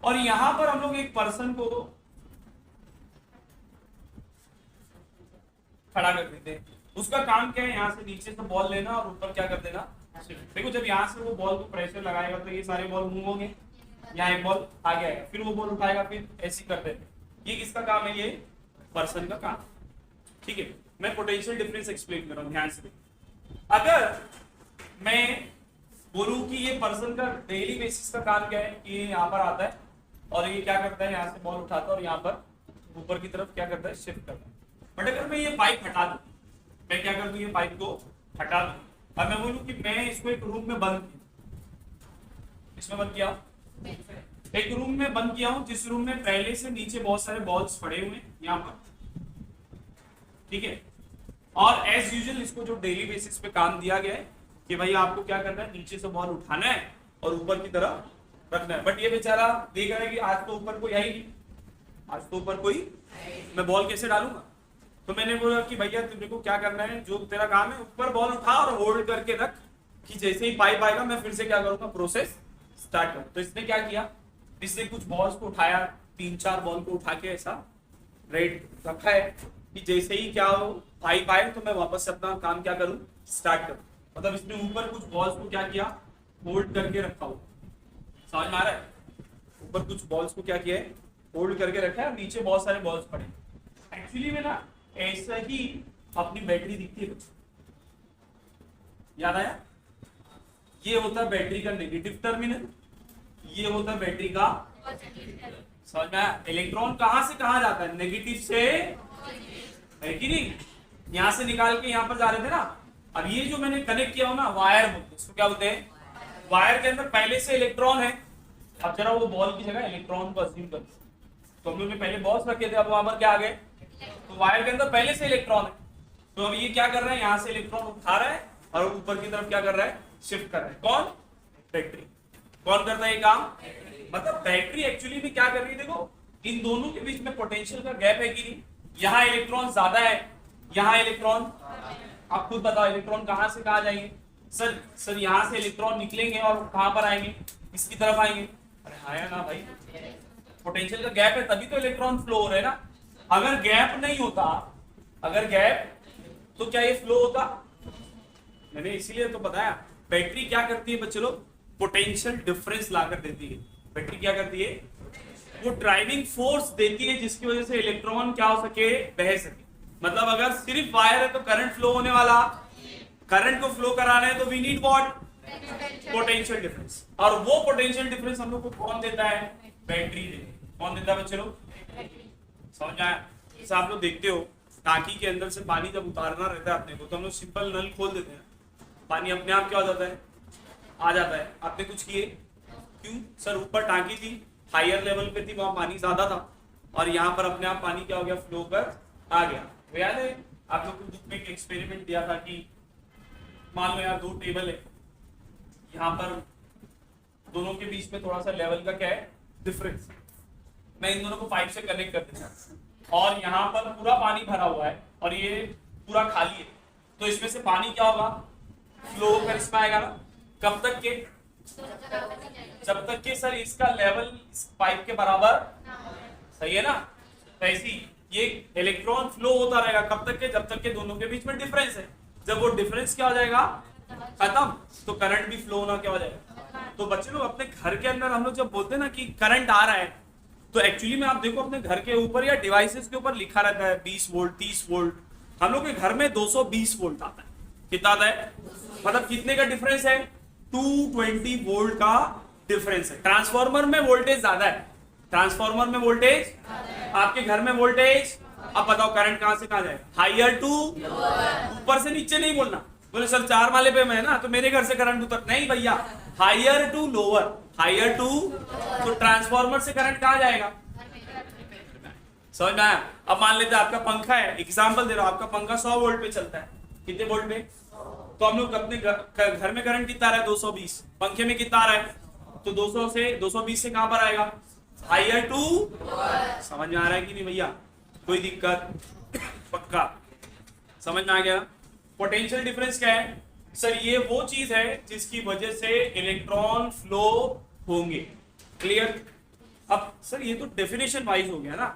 और यहां पर हम लोग एक पर्सन को खड़ा कर देते हैं, उसका काम क्या है, यहाँ से नीचे से बॉल लेना और ऊपर क्या कर देना, देखो जब यहाँ से वो बॉल को प्रेशर लगाएगा तो ये सारे बॉल मूव होंगे, यहाँ एक बॉल आगे आएगा, फिर वो बॉल उठाएगा, फिर ऐसे कर देते। ये किसका काम है, ये पर्सन का काम। ठीक है, मैं पोटेंशियल डिफरेंस एक्सप्लेन कर रहा हूँ, ध्यान से। अगर मैं बोलूं कि ये पर्सन का डेली बेसिस का काम क्या है, कि ये यहाँ पर आता है और ये क्या करता है, यहाँ से बॉल उठाता है और यहाँ पर ऊपर की तरफ क्या करता है, शिफ्ट करता है। बट अगर मैं ये पाइप हटा दूं, मैं क्या कर दूं, ये पाइप को हटा दूं, अब मैं बोलूं कि मैं इसको एक रूम में बंद किया, इसमें बंद किया, एक रूम में बंद किया हूं, जिस रूम में पहले से नीचे बहुत सारे बॉल्स पड़े हुए हैं यहाँ पर, ठीक है। और एज यूजुअल इसको जो डेली बेसिस पे काम दिया गया है कि भाई आपको क्या करना है, नीचे से बॉल उठाना है और ऊपर की तरफ रखना है। बट ये बेचारा देख रहा है कि आज तो ऊपर कोई है ही नहीं, आज तो ऊपर कोई, मैं बॉल कैसे डालूंगा। तो मैंने बोला कि भैया तुमने को क्या करना है, जो तेरा काम है ऊपर बॉल उठा और होल्ड करके रख, कि जैसे ही पाइप आएगा मैं फिर से क्या करूंगा, प्रोसेस स्टार्ट करूं। तो इसने क्या किया, इसने कुछ बॉल्स को उठाया, 3-4 बॉल को उठा के ऐसा राइट रखा है कि जैसे ही क्या हो पाइप आए तो मैं वापस से अपना काम क्या करूं, स्टार्ट करूं। मतलब इसने ऊपर कुछ बॉल्स को क्या किया, होल्ड करके रखा हो, समझ में आ रहा है। ऊपर कुछ बॉल्स को क्या किया है, होल्ड करके रखा है, नीचे बहुत सारे बॉल्स पड़े। एक्चुअली में ना ऐसा ही अपनी बैटरी दिखती है, याद आया, ये होता है बैटरी का नेगेटिव टर्मिनल, ये होता है बैटरी का, समझ में आया। इलेक्ट्रॉन कहां से कहां जाता है, नेगेटिव से, है कि नहीं, यहां से निकाल के यहां पर जा रहे थे ना। अब ये जो मैंने कनेक्ट किया हो ना, वायर बोलते हैं इसको, क्या बोलते हैं, वायर के अंदर पहले से इलेक्ट्रॉन है। अब जरा वो बॉल की जगह इलेक्ट्रॉन को अज्यूम कर, तो हम लोग ने पहले बॉल्स रखे थे, अब वहां पर क्या आ गए, तो वायर के अंदर पहले से इलेक्ट्रॉन है। तो अब ये क्या कर रहा है, यहाँ से इलेक्ट्रॉन उठा रहा है और ऊपर की तरफ क्या कर रहा है, शिफ्ट कर रहा है। कौन, बैटरी। कौन करता है ये काम, मतलब बैटरी एक्चुअली में क्या कर रही है, देखो इन दोनों के बीच में पोटेंशियल का गैप है कि नहीं, यहाँ इलेक्ट्रॉन ज्यादा है, यहाँ इलेक्ट्रॉन, आप खुद बताओ इलेक्ट्रॉन कहां से कहां जाएंगे, सर यहाँ से इलेक्ट्रॉन निकलेंगे और कहां पर आएंगे, इसकी तरफ आएंगे। अरे हाँ ना भाई, पोटेंशियल का गैप है तभी तो इलेक्ट्रॉन फ्लो हो रहे हैं ना। अगर गैप नहीं होता, अगर गैप, तो क्या ये फ्लो होता, मैंने इसीलिए तो बताया। बैटरी क्या करती है बच्चे लोग, पोटेंशियल डिफरेंस लाकर देती है। बैटरी क्या करती है, वो ड्राइविंग फोर्स देती है जिसकी वजह से इलेक्ट्रॉन क्या हो सके, बह सके। मतलब अगर सिर्फ वायर है तो करंट फ्लो होने वाला, करंट को फ्लो कराना है तो we need what, potential difference. और वो पोटेंशियल डिफरेंस हम लोग को कौन देता है, बैटरी देती है। कौन देता है बच्चे लोग, समझ आया। जैसे आप लोग देखते हो टांकी के अंदर से पानी जब उतारना रहता है अपने को, तो हम लोग सिंपल नल खोल देते हैं, पानी अपने आप क्या हो जाता है, आ जाता है। आपने कुछ किए, क्यों सर, ऊपर टांकी थी, हायर लेवल पे थी, वहां पानी ज्यादा था, और यहाँ पर अपने आप पानी क्या हो गया, फ्लो कर आ गया। तो याद है आप लोग को बुक में एक एक्सपेरिमेंट दिया था कि मान लो यार 2 टेबल है, यहाँ पर दोनों के बीच में थोड़ा सा लेवल का क्या है, डिफरेंस। मैं इन दोनों को पाइप से कनेक्ट कर देता और यहाँ पर पूरा पानी भरा हुआ है और ये पूरा खाली है, तो इसमें से पानी क्या होगा, फ्लो कर इसमें आएगा ना। कब तक के, जब तक के सर इसका लेवल इस पाइप के बराबर, सही है ना। तो ऐसी ये इलेक्ट्रॉन फ्लो होता रहेगा, कब तक के, जब तक के दोनों के बीच में डिफरेंस है। जब वो डिफरेंस क्या हो जाएगा, खत्म, तो करंट भी फ्लो होना क्या हो जाएगा। तो बच्चे लोग अपने घर के अंदर हम लोग जब बोलते हैं ना कि करंट आ रहा है, तो एक्चुअली में आप देखो अपने घर के ऊपर या डिवाइसेस के ऊपर लिखा रहता है 20 वोल्ट 30 वोल्ट। हम लोग के घर में 220 वोल्ट आता है। कितना आता है, मतलब कितने का डिफरेंस है, 220 वोल्ट का डिफरेंस है। ट्रांसफार्मर में वोल्टेज ज्यादा है, ट्रांसफार्मर में वोल्टेज, आपके घर में वोल्टेज। अब बताओ करंट कहां से कहां जाए, हायर टू, ऊपर से नीचे नहीं बोलना। बोले सर 4 माले पे मैं ना, तो मेरे घर से करंट उतर, नहीं भैया, higher to lower, higher to. तो ट्रांसफार्मर से करंट कहां जाएगा, समझ में आया। अब मान लेते हैं आपका पंखा है, एग्जांपल दे रहा हूं, आपका पंखा 100 वोल्ट पे चलता है, कितने वोल्ट पे, तो हम लोग अपने घर में करंट कितना आ रहा है, 220, पंखे में कितना आ रहा है, तो 200 से 220 से कहां पर आएगा, हायर टू। समझ में आ रहा है कि नहीं भैया, कोई दिक्कत, पक्का समझ में आ गया। पोटेंशियल डिफरेंस क्या है सर, ये वो चीज है जिसकी वजह से इलेक्ट्रॉन फ्लो होंगे। क्लियर। अब सर ये तो डेफिनेशन वाइज हो गया ना,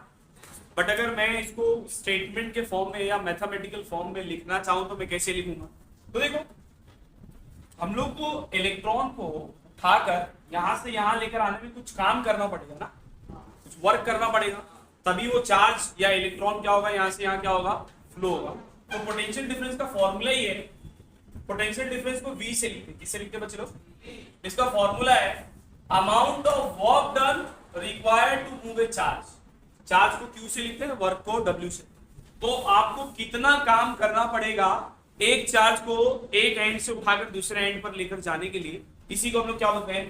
बट अगर मैं इसको स्टेटमेंट के फॉर्म में या मैथमेटिकल फॉर्म में लिखना चाहूं तो मैं कैसे लिखूंगा? तो देखो, हम लोग को इलेक्ट्रॉन को उठाकर यहां से यहां लेकर आने में कुछ काम करना पड़ेगा ना, कुछ वर्क करना पड़ेगा, तभी वो चार्ज या इलेक्ट्रॉन क्या होगा, यहां से यहां क्या होगा, फ्लो होगा। तो पोटेंशियल डिफरेंस का फॉर्मूला ही है, पोटेंशियल डिफरेंस को V से लिखते हैं। किससे लिखते हैं बच्चे लोग? इसका फॉर्मूला है amount of work done required to move a charge. Charge को Q से लिखते हैं, वर्क को W से। तो आपको कितना काम करना पड़ेगा एक चार्ज को एक एंड से उठाकर दूसरे एंड पर लेकर जाने के लिए, इसी को हम लोग क्या बोलते हैं?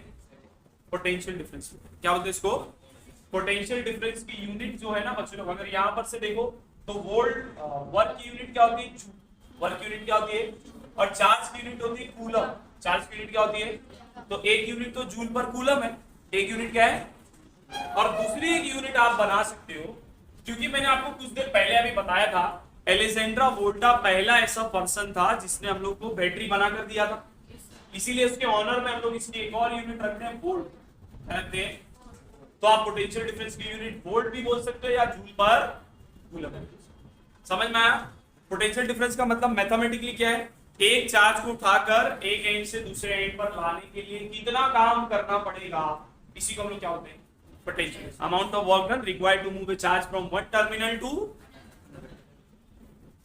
Potential difference. क्या बोलते हैं इसको? पोटेंशियल डिफरेंस की यूनिट जो है ना बच्चों लोग, अगर यहां पर से देखो तो वोल्ट, वर्क की यूनिट क्या होती है? वर्क यूनिट क्या होती है? और चार्ज की यूनिट होती है कूलम। चार्ज की यूनिट क्या होती है? तो एक यूनिट तो जूल पर कूलम है, एक यूनिट क्या है? और दूसरी एक यूनिट आप बना सकते हो, क्योंकि मैंने आपको कुछ देर पहले अभी बताया था एलेक्जेंड्रा वोल्टा पहला ऐसा पर्सन था जिसने हम लोग को बैटरी बनाकर दिया था, इसीलिए उसके ऑनर में हम लोग इसकी एक और यूनिट रखते हैं, वोल्ट रखते हैं। तो आप पोटेंशियल डिफरेंस की यूनिट वोल्ट भी बोल सकते हो या जूल पर कूलम। समझ में आया? पोटेंशियल डिफरेंस का मतलब मैथमेटिकली क्या है? एक चार्ज को उठाकर एक एंड से दूसरे एंड पर लाने के लिए कितना काम करना पड़ेगा, इसी को हम लोग क्या होते हैं? Potential. Amount of work done required to move a charge from one terminal to.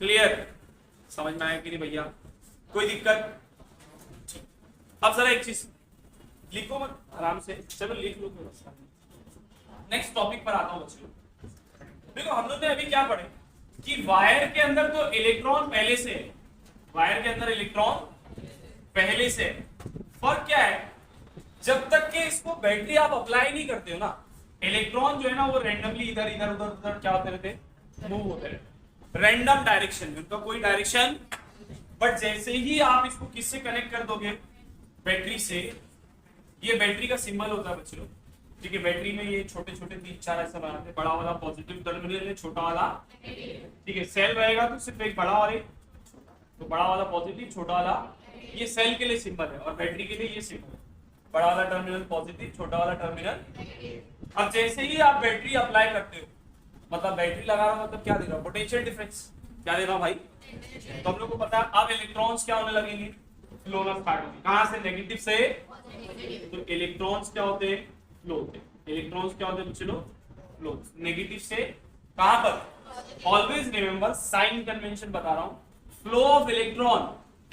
Clear? समझ में आया कि नहीं भैया? कोई दिक्कत? अब जरा एक चीज लिखो मत, आराम से, चलो लिख लो। नेक्स्ट टॉपिक पर आता हूं बच्चों। देखो, हम लोग ने अभी क्या पढ़े कि वायर के अंदर तो इलेक्ट्रॉन पहले से है, वायर के अंदर इलेक्ट्रॉन पहले से है। फर्क क्या है? जब तक कि इसको बैटरी आप अप्लाई नहीं करते हो ना, इलेक्ट्रॉन जो है ना वो रैंडमली इधर इधर उधर उधर क्या होते रहते, मूव होते रहते, रैंडम डायरेक्शन में, उनका कोई डायरेक्शन। बट जैसे ही आप इसको किससे कनेक्ट कर दोगे? बैटरी से। ये बैटरी का सिंबल होता है बच्चों, ठीक है? बैटरी में ये छोटे छोटे 3-4 ऐसा बनाते हैं, बड़ा वाला पॉजिटिव टर्मिनल है, छोटा वाला, ठीक है? सेल रहेगा तो सिर्फ एक बड़ा और एक, तो बड़ा वाला पॉजिटिव, छोटा वाला, ये सेल के लिए सिंबल है, और बैटरी के लिए ये सिंबल है, बड़ा वाला टर्मिनल पॉजिटिव, छोटा वाला टर्मिनल। अब जैसे ही आप बैटरी अप्लाई करते हो, मतलब बैटरी लगा रहा हूं, मतलब क्या दे रहा हूं? Potential difference. क्या दे रहा हूं भाई? तो हम लोग को पता है अब इलेक्ट्रॉन्स क्या होने लगेंगे? फ्लो होना स्टार्ट होंगे। कहां से? नेगेटिव से। तो इलेक्ट्रॉन्स क्या होते हैं? फ्लो होते हैं। इलेक्ट्रॉन्स क्या होते हैं बच्चों लोग? फ्लो। नेगेटिव से कहां पर? ऑलवेज रिमेंबर, साइन कन्वेंशन बता रहा हूं, flow of electron,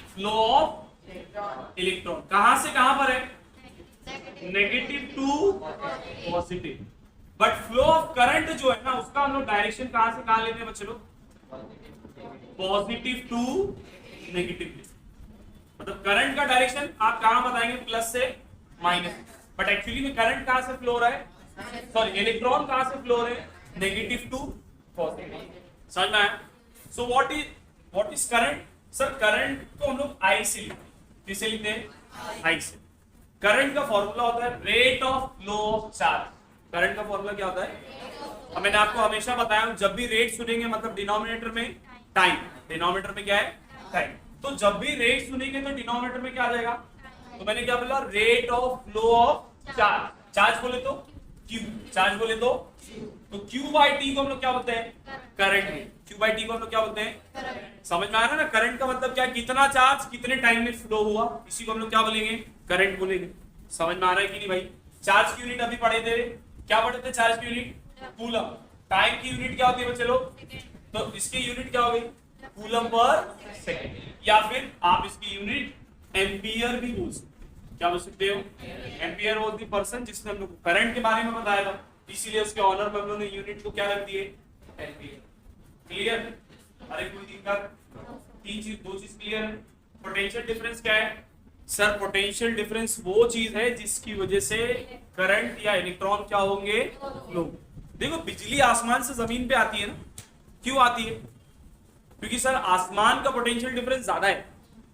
flow of electron कहां से कहां पर है? Negative to positive. But flow of current जो है ना, उसका हम लोग डायरेक्शन कहां से कहां लेते हैं बच्चे लोग? Positive to negative. मतलब करंट का डायरेक्शन आप कहां बताएंगे? प्लस से माइनस। बट एक्चुअली में करंट कहां से फ्लो हो रहा है? सॉरी, इलेक्ट्रॉन कहां से फ्लो हो रहे हैं? Negative to positive. समझ में आया? So what is current? Sir, current को हम लोग आई से लिखते हैं। किससे लिखते हैं? आई से। करंट का फॉर्मूला होता है rate of flow of charge. Current का फॉर्मूला क्या होता है? अब मैंने आपको हमेशा बताया हूं, जब भी रेट सुनेंगे मतलब डिनोमिनेटर में टाइम, डिनोमिनेटर में क्या है? टाइम। तो जब भी रेट सुनेंगे तो डिनोमिनेटर में क्या आ जाएगा? तो मैंने क्या बोला? Rate of flow of charge. Charge बोले तो क्यू, चार्ज बोले तो क्यू बाई टी को हम लोग क्या बोलते हैं? करंट। क्यू बाई टी को हम लोग क्या बोलते हैं? समझ में आ रहा है ना? करंट का मतलब क्या? कितना चार्ज कितने टाइम में फ्लो हुआ, इसी को हम लोग क्या बोलेंगे? करंट बोलेंगे। समझ में आ रहा है कि नहीं भाई? चार्ज की यूनिट अभी पढ़े थे, क्या पढ़े थे? चार्ज की यूनिट कूलम। टाइम की यूनिट क्या होती है बच्चे लोग? तो इसकी यूनिट क्या हो गई? कूलम पर सेकंड, या फिर आप इसकी यूनिट एम्पियर भी बोल सकते। क्या बोल सकते हो? एम्पियर वाज द पर्सन जिसने हम लोग को करंट के बारे में बताया था, इसीलिए उसके ऑनर में हम लोगों ने यूनिट को क्या रख दिए? एम्पियर। क्लियर? अरे कोई दिक्कत? दो चीज क्लियर है। पोटेंशियल डिफरेंस क्या है? सर, पोटेंशियल डिफरेंस वो चीज है जिसकी वजह से करंट या इलेक्ट्रॉन क्या होंगे? फ्लो। देखो, बिजली आसमान से जमीन पे आती है ना, क्यों आती है? क्योंकि सर आसमान का पोटेंशियल डिफरेंस ज्यादा है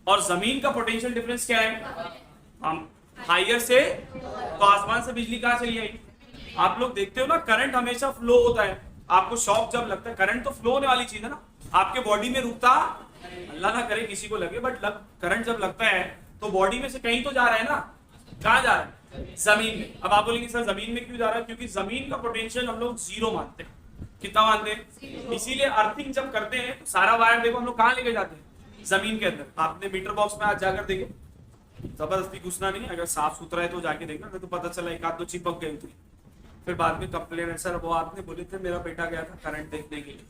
और जमीन का पोटेंशियल डिफरेंस क्या है? हम हाइयर से, तो आसमान से बिजली कहां चली आई? आप लोग देखते हो ना, करंट हमेशा फ्लो होता है। आपको शॉक जब लगता है, करंट तो फ्लो होने वाली चीज है ना, आपके बॉडी में रुकता, अल्लाह ना करे किसी को लगे, बट करंट जब लगता है तो बॉडी में से कहीं तो जा रहा है ना। कहां जा रहा है? जमीन में। अब आप बोलेंगे सर जमीन में क्यों जा रहा है? क्योंकि जमीन का पोटेंशियल हम लोग जीरो मानते हैं। कितना मानते हैं? इसीलिए अर्थिंग जब करते हैं तो सारा वायर देखो हम लोग कहाँ लेके जाते हैं, जमीन के अंदर। आपने मीटर बॉक्स में आज जाकर देखे, जबरदस्ती घुसना नहीं, अगर साफ सुथरा है तो जाके देखना, नहीं तो पता चला एक आध दो चिपक गई थी, फिर बाद में कंप्लेन, सर वो आपने बोले थे मेरा बेटा गया था करंट देखने के लिए,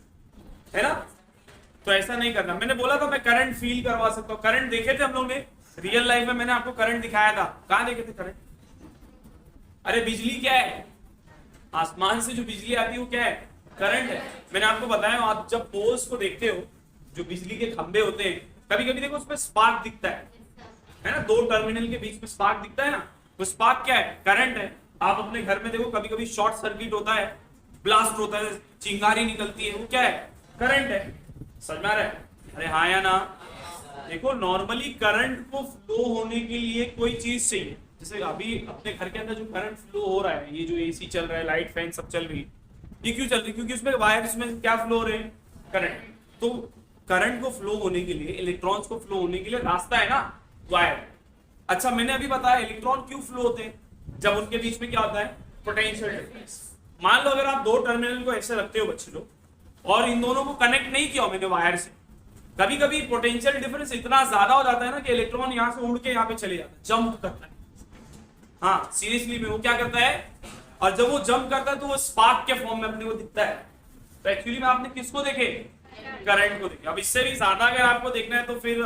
है ना? तो ऐसा नहीं करना। मैंने बोला था मैं करंट फील करवा सकता हूँ, करंट देखे थे हम लोग ने रियल लाइफ में, मैंने आपको करंट दिखाया था, कहाँ देखे थे करंट? अरे बिजली क्या है? आसमान से जो बिजली आती है वो क्या है? करंट है। मैंने आपको बताया, आप जब पोल्स को देखते हो, जो बिजली के खंभे होते हैं, कभी कभी देखो उसमें स्पार्क दिखता है ना, दो टर्मिनल के बीच में स्पार्क दिखता है ना, वो स्पार्क क्या है? करंट है। आप अपने घर में देखो कभी कभी शॉर्ट सर्किट होता है, ब्लास्ट होता है, चिंगारी निकलती है, वो क्या है? करंट है। समझ में आ रहा है? अरे हाँ या ना? देखो नॉर्मली करंट को फ्लो होने के लिए कोई चीज चाहिए, जैसे अभी अपने घर के अंदर जो करंट फ्लो हो रहा है, ये जो एसी चल रहा है, लाइट फैन सब चल रही है, ये क्यों चल रही है? क्योंकि उसमें वायर्स में क्या फ्लो हो रहे हैं? करंट। तो करंट को फ्लो होने के लिए, इलेक्ट्रॉन्स को फ्लो होने के लिए रास्ता है ना, वायर। अच्छा मैंने अभी बताया इलेक्ट्रॉन क्यों फ्लो होते हैं, जब उनके बीच में क्या होता है? Potential difference. मान लो अगर आप दो टर्मिनल को ऐसे रखते हो बच्चे लोग, और इन दोनों को कनेक्ट नहीं किया मैंने वायर से, कभी कभी पोटेंशियल डिफरेंस इतना ज्यादा हो जाता है ना कि इलेक्ट्रॉन यहां से उड़ के यहाँ पे चले जाता है, जंप करता है। हाँ सीरियसली में वो क्या करता है, और जब वो जंप करता है तो वो स्पार्क के फॉर्म में अपने को दिखता है। तो एक्चुअली में आपने किसको देखे? करंट को देखे। अब इससे भी ज्यादा अगर आपको देखना है तो फिर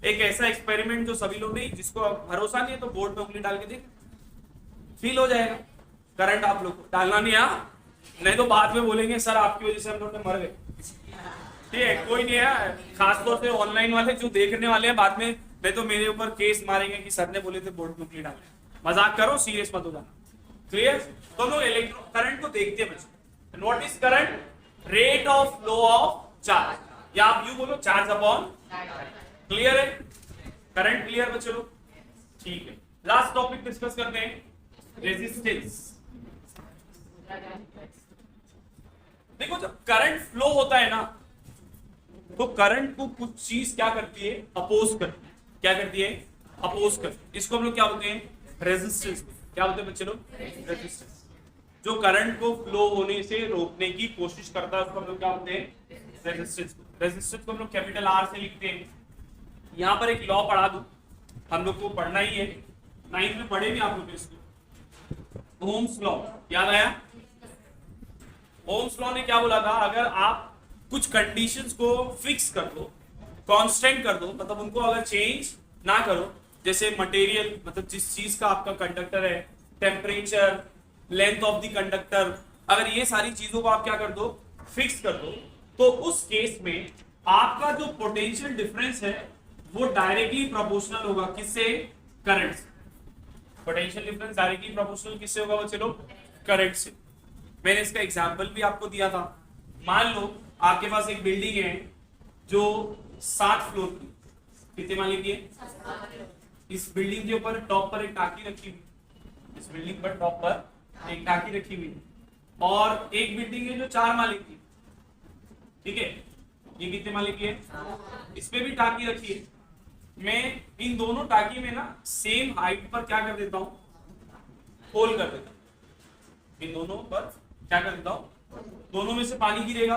एक ऐसा एक्सपेरिमेंट जो सभी लोग नहीं, जिसको भरोसा नहीं है तो बोर्ड पे उंगली डाल के देख, फील हो जाएगा करंट। आप लोग को डालना नहीं, नहीं तो बाद में बोलेंगे सर आपकी वजह से हम लोग मर गए। ठीक है, कोई नहीं है, खासतौर से ऑनलाइन वाले जो देखने वाले हैं, बाद में नहीं तो मेरे ऊपर केस मारेंगे कि सर ने बोले थे बोर्ड पे उंगली डालना। मजाक करो, सीरियस मत हो जाना। क्लियर? तो लोग इलेक्ट्रो करंट को देखते हैं बच्चे। What is current? Rate of flow of charge, या आप यूं बोलो चार्ज अपॉन। क्लियर है? करंट क्लियर बच्चे लोग? ठीक है, लास्ट टॉपिक डिस्कस करते हैं, रेजिस्टेंस। देखो जब करंट फ्लो होता है ना, तो करंट को कुछ चीज क्या करती है? अपोज करती है। क्या करती है? अपोज करती है। इसको हम लोग क्या बोलते हैं? रेजिस्टेंस। क्या बोलते हैं बच्चे लोग? रेजिस्टेंस। जो करंट को फ्लो होने से रोकने की कोशिश करता है उसको हम लोग क्या बोलते हैं? रेजिस्टेंस। रेजिस्टेंस को हम लोग कैपिटल आर से लिखते हैं। यहां पर एक लॉ पढ़ा दूं, हम लोग को पढ़ना ही है, 9th में पढ़े भी आप लोग इसको, ओम्स लॉ। याद आया? ओम्स लॉ ने क्या बोला था? अगर आप कुछ कंडीशंस को फिक्स कर दो, कांस्टेंट कर दो, मतलब उनको अगर चेंज ना करो, जैसे मटेरियल, मतलब जिस चीज का आपका कंडक्टर है, temperature, length of the conductor, अगर ये सारी चीजों को आप क्या कर दो? फिक्स कर दो, तो उस केस में आपका जो पोटेंशियल डिफरेंस है वो डायरेक्टली प्रोपोर्शनल होगा किससे? करंट से। पोटेंशियल डिफरेंस डायरेक्टली प्रोपोर्शनल किससे होगा बच्चे लोग? करंट से। मैंने इसका एग्जांपल भी आपको दिया था। मान लो आपके पास एक बिल्डिंग है जो 7 फ्लोर की, कितने माले की है? इस बिल्डिंग के ऊपर टॉप पर एक टाकी रखी हुई, इस बिल्डिंग पर टॉप पर एक टाकी रखी हुई, और एक बिल्डिंग है जो 4 माले की, ठीक है, ये कितने माले की है? इस पे भी टाकी रखी है। मैं इन दोनों टाकी में ना सेम हाइट पर क्या कर देता हूं? होल कर देता हूं। इन दोनों पर क्या कर देता हूं? दोनों में से पानी गिरेगा।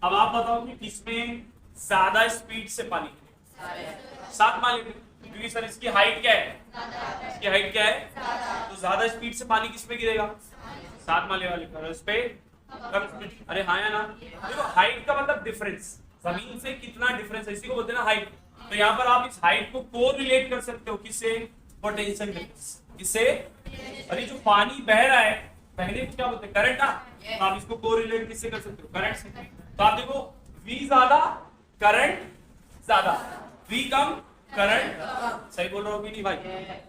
अब आप बताओ कि किसमें ज्यादा स्पीड से पानी गिरेगा? 7 माले में, क्योंकि सर इसकी हाइट क्या है? इसकी हाइट क्या है? तो ज्यादा स्पीड से पानी किस पे गिरेगा? 7 माले वाले पर। इस पे कम स्पीड। अरे हाँ या ना? देखो हाइट का मतलब डिफरेंस, जमीन से कितना डिफरेंस है, इसी को बोलते हैं ना हाइट। तो यहाँ पर आप इस हाइट को कोरिलेट कर सकते हो किससे? Potential difference. किससे? अरे जो पानी बह रहा है, पहले क्या बोलते हैं? करंट। तो आप इसको कोरिलेट किससे कर सकते हो? करंट से। तो आप देखो V ज्यादा, करंट ज्यादा, V कम, करंट। सही बोल रहा हूँ कि नहीं भाई?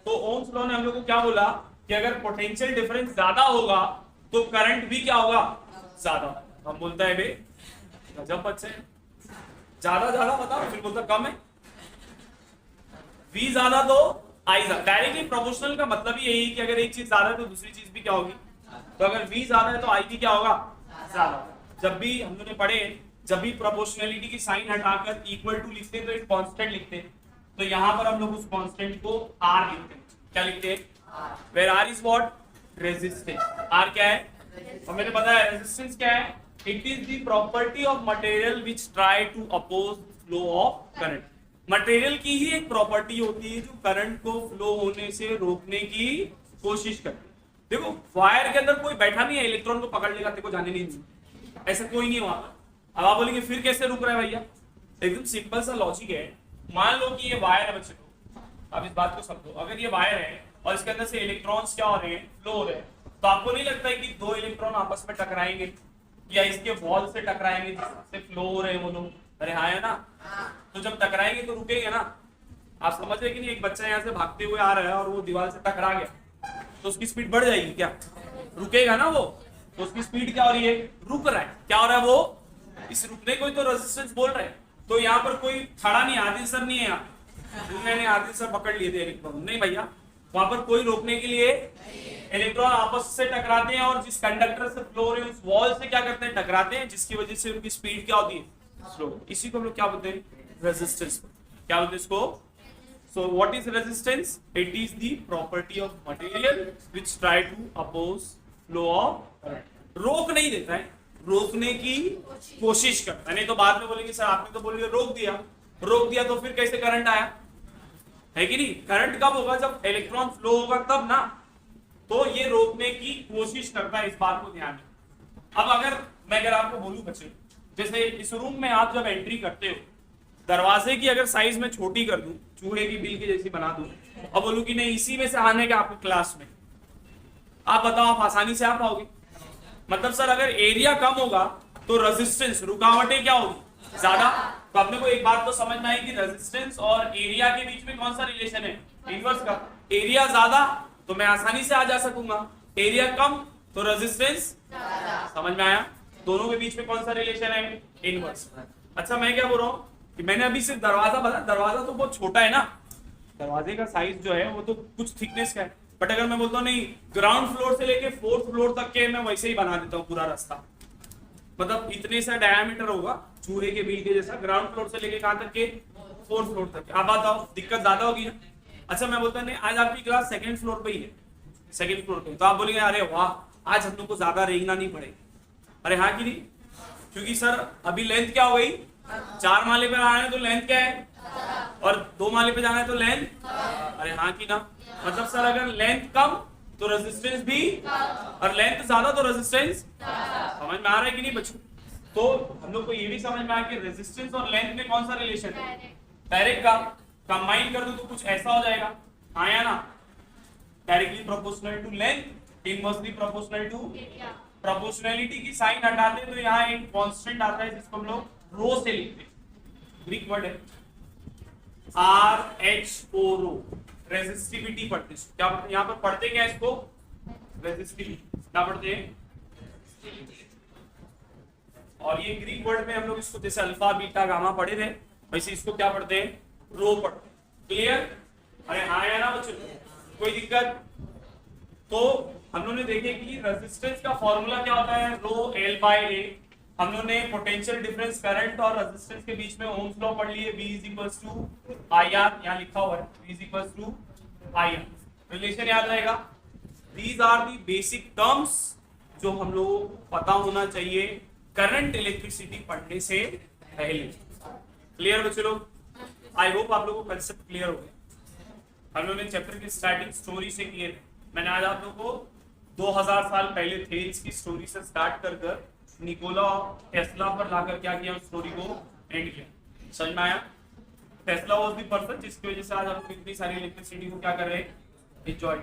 तो ओम्स लॉ ने हम लोग को क्या बोला कि अगर पोटेंशियल डिफरेंस ज्यादा होगा तो करंट भी क्या होगा? ज्यादा। हम बोलता है बे गजब बच्चे, ज्यादा ज्यादा बताओ, फिर बोलता कम है। V ज्यादा तो I ज्यादा। डायरेक्टली प्रोपोर्शनल का मतलब ही यही है कि अगर एक चीज ज्यादा है तो दूसरी चीज भी क्या होगी? तो अगर V ज्यादा है तो I भी क्या होगा? ज्यादा। जब भी हम लोगों ने पढ़े, जब भी प्रोपोर्शनलिटी की साइन हटाकर इक्वल टू लिखते हैं तो एक कांस्टेंट लिखते हैं, तो यहां पर हम लोग उस कांस्टेंट को R लिखते हैं। क्या लिखते हैं? Where R is what? Resistance. R क्या है? और मैंने बताया रेजिस्टेंस क्या है, it is the property of material which try to oppose flow of current. Material की ही एक प्रॉपर्टी होती है जो करंट को फ्लो होने से रोकने की कोशिश करती है। देखो वायर के अंदर कोई बैठा नहीं है इलेक्ट्रॉन को पकड़ लेगा, तेरे को जाने नहीं दूंगा, ऐसा कोई नहीं हुआ। अब आप बोलेंगे फिर कैसे रुक रहा है भैया, एकदम सिंपल सा लॉजिक है। मान लो कि ये वायर है बच्चों, अब इस बात को समझो, अगर ये वायर है और इसके अंदर से इलेक्ट्रॉन्स क्या हो रहे हैं, फ्लो हो रहे हैं, तो आपको नहीं लगता है कि दो इलेक्ट्रॉन आपस में टकराएंगे या इसके वॉल से टकराएंगे जिससे फ्लो हो रहे हैं वो लोग? अरे हाँ है ना। तो जब टकराएंगे तो रुकेंगे ना। आप समझ रहे कि नहीं, एक बच्चा यहाँ से भागते हुए आ रहा है और वो दीवार से टकरा गया तो उसकी स्पीड बढ़ जाएगी क्या? रुकेगा ना वो। तो उसकी स्पीड क्या हो रही है, रुक रहा है। क्या हो रहा है वो, इस रुकने को ही तो रेजिस्टेंस बोल रहे हैं। तो यहाँ पर कोई खड़ा नहीं, आदिल सर नहीं है यहाँ, मैंने आदिल सर पकड़ लिए थे इलेक्ट्रॉन, नहीं भैया, वहां पर कोई रोकने के लिए इलेक्ट्रॉन आपस से टकराते हैं और जिस कंडक्टर से फ्लो हो रहे हैं उस वॉल से क्या करते हैं, टकराते हैं, जिसकी वजह से उनकी स्पीड क्या होती है, स्लो। इसी को हम लोग क्या बोलते हैं, रेजिस्टेंस। क्या बोलते हैं इसको? So what is resistance? It is the property of material which try to oppose flow of current. रोक नहीं देता है, रोकने की कोशिश करता है। नहीं तो बाद में बोलेंगे सर आपने तो बोल दिया रोक दिया, रोक दिया तो फिर कैसे करंट आया, है कि नहीं? करंट कब होगा, जब इलेक्ट्रॉन फ्लो होगा तब ना। तो ये रोकने की कोशिश करता है, इस बात को ध्यान रखें। अब अगर आपको बोलूं बच्चे, जैसे इस रूम में आप जब एंट्री करते हो, दरवाजे की अगर साइज में छोटी कर दूं, चूहे की बिल की जैसी बना दूं, और बोलूं कि नहीं इसी में से आने का आपको क्लास में, आप बताओ आप आसानी से आ पाओगे? मतलब सर अगर एरिया कम होगा तो रेजिस्टेंस, रुकावटें क्या होगी, ज्यादा। तो अपने को एक बात तो समझ में आई कि रेजिस्टेंस और एरिया के बीच में कौन सा रिलेशन है, इनवर्स का। एरिया ज्यादा तो मैं आसानी से आ जा सकूंगा, एरिया कम तो रेजिस्टेंस समझ में आया? दोनों के बीच में कौन सा रिलेशन है, इनवर्स। अच्छा मैं क्या बोल रहा हूँ कि मैंने अभी सिर्फ दरवाजा बताया, दरवाजा तो बहुत छोटा है ना, दरवाजे का साइज जो है वो तो कुछ थिकनेस का है। बट अगर मैं बोलता हूँ नहीं ग्राउंड फ्लोर से लेके 4th फ्लोर तक के मैं वैसे ही बना देता हूँ पूरा रास्ता, मतलब इतने सा डायमीटर होगा चूहे के बिल के जैसा, ग्राउंड फ्लोर से लेके कहां तक के, 4th फ्लोर तक। आप बताओ दिक्कत ज्यादा होगी ना? अच्छा मैं बोलता नहीं आज आपकी क्लास 2nd फ्लोर पे ही है, 2nd फ्लोर पे, तो आप बोलेंगे अरे वाह आज हम लोग को ज्यादा रेंगना नहीं पड़ेगा। अरे हाँ कि नहीं? क्योंकि सर अभी लेंथ क्या हो गई, 4 माले पे आना है तो लेंथ क्या है, और 2 माले पे जाना है तो लेंथ, अरे हाँ कि ना? मतलब सर अगर लेंथ कम तो रेजिस्टेंस भी, और लेंथ ज्यादा तो रेजिस्टेंस, समझ में आ रहा है कि नहीं बच्चों? तो हम लोग को ये भी समझ में आया कि रेजिस्टेंस और लेंथ में कौन सा रिलेशन है, डायरेक्ट का। कंबाइन कर दो तो कुछ ऐसा हो जाएगा, हाँ या ना? Directly proportional to length, inversely proportional to. प्रोपोर्शनलिटी की साइन हटा दे तो यहाँ एक कांस्टेंट आता है जिसको हम लोग रो से लिखते हैं, ग्रीक वर्ड है RHO रो, रेजिस्टिविटी पढ़ते हैं। क्या पढ़ते हैं यहाँ पर, पढ़ते क्या है इसको, रेजिस्टिविटी। क्या पढ़ते हैं? और ये ग्रीक वर्ड में हम लोग इसको जैसे अल्फा बीटा गामा पढ़े थे, वैसे इसको क्या पढ़ते हैं, रो पढ़ते हैं। क्लियर? अरे हाँ या ना बच्चों, कोई दिक्कत? तो हम लोगों ने देखे कि रेजिस्टेंस का फॉर्मूला क्या होता है, रो L बाय A। हम लोगों ने पोटेंशियल डिफरेंस करंट और रेजिस्टेंस के बीच में ओम्स लॉ पढ़ लिए, V = IR, यहाँ लिखा हुआ है V = IR, रिलेशन याद रहेगा। These are the basic terms जो हम लोगों को पता होना चाहिए करंट इलेक्ट्रिसिटी पढ़ने से पहले। क्लियर बच्चे लोग? आई होप आप लोगों को कंसेप्ट क्लियर हो गया। हम लोगों ने चैप्टर की स्टार्टिंग स्टोरी से की है। मैंने आज आप लोगों को 2000 साल पहले थेल्स की स्टोरी से स्टार्ट कर निकोला टेस्ला पर लाकर क्या किया, उस स्टोरी को एंड किया। समझ में आया? टेस्ला वाज द पर्सन जिसकी वजह से आज हम इतनी सारी इलेक्ट्रिसिटी को क्या कर रहे हैं, एंजॉय।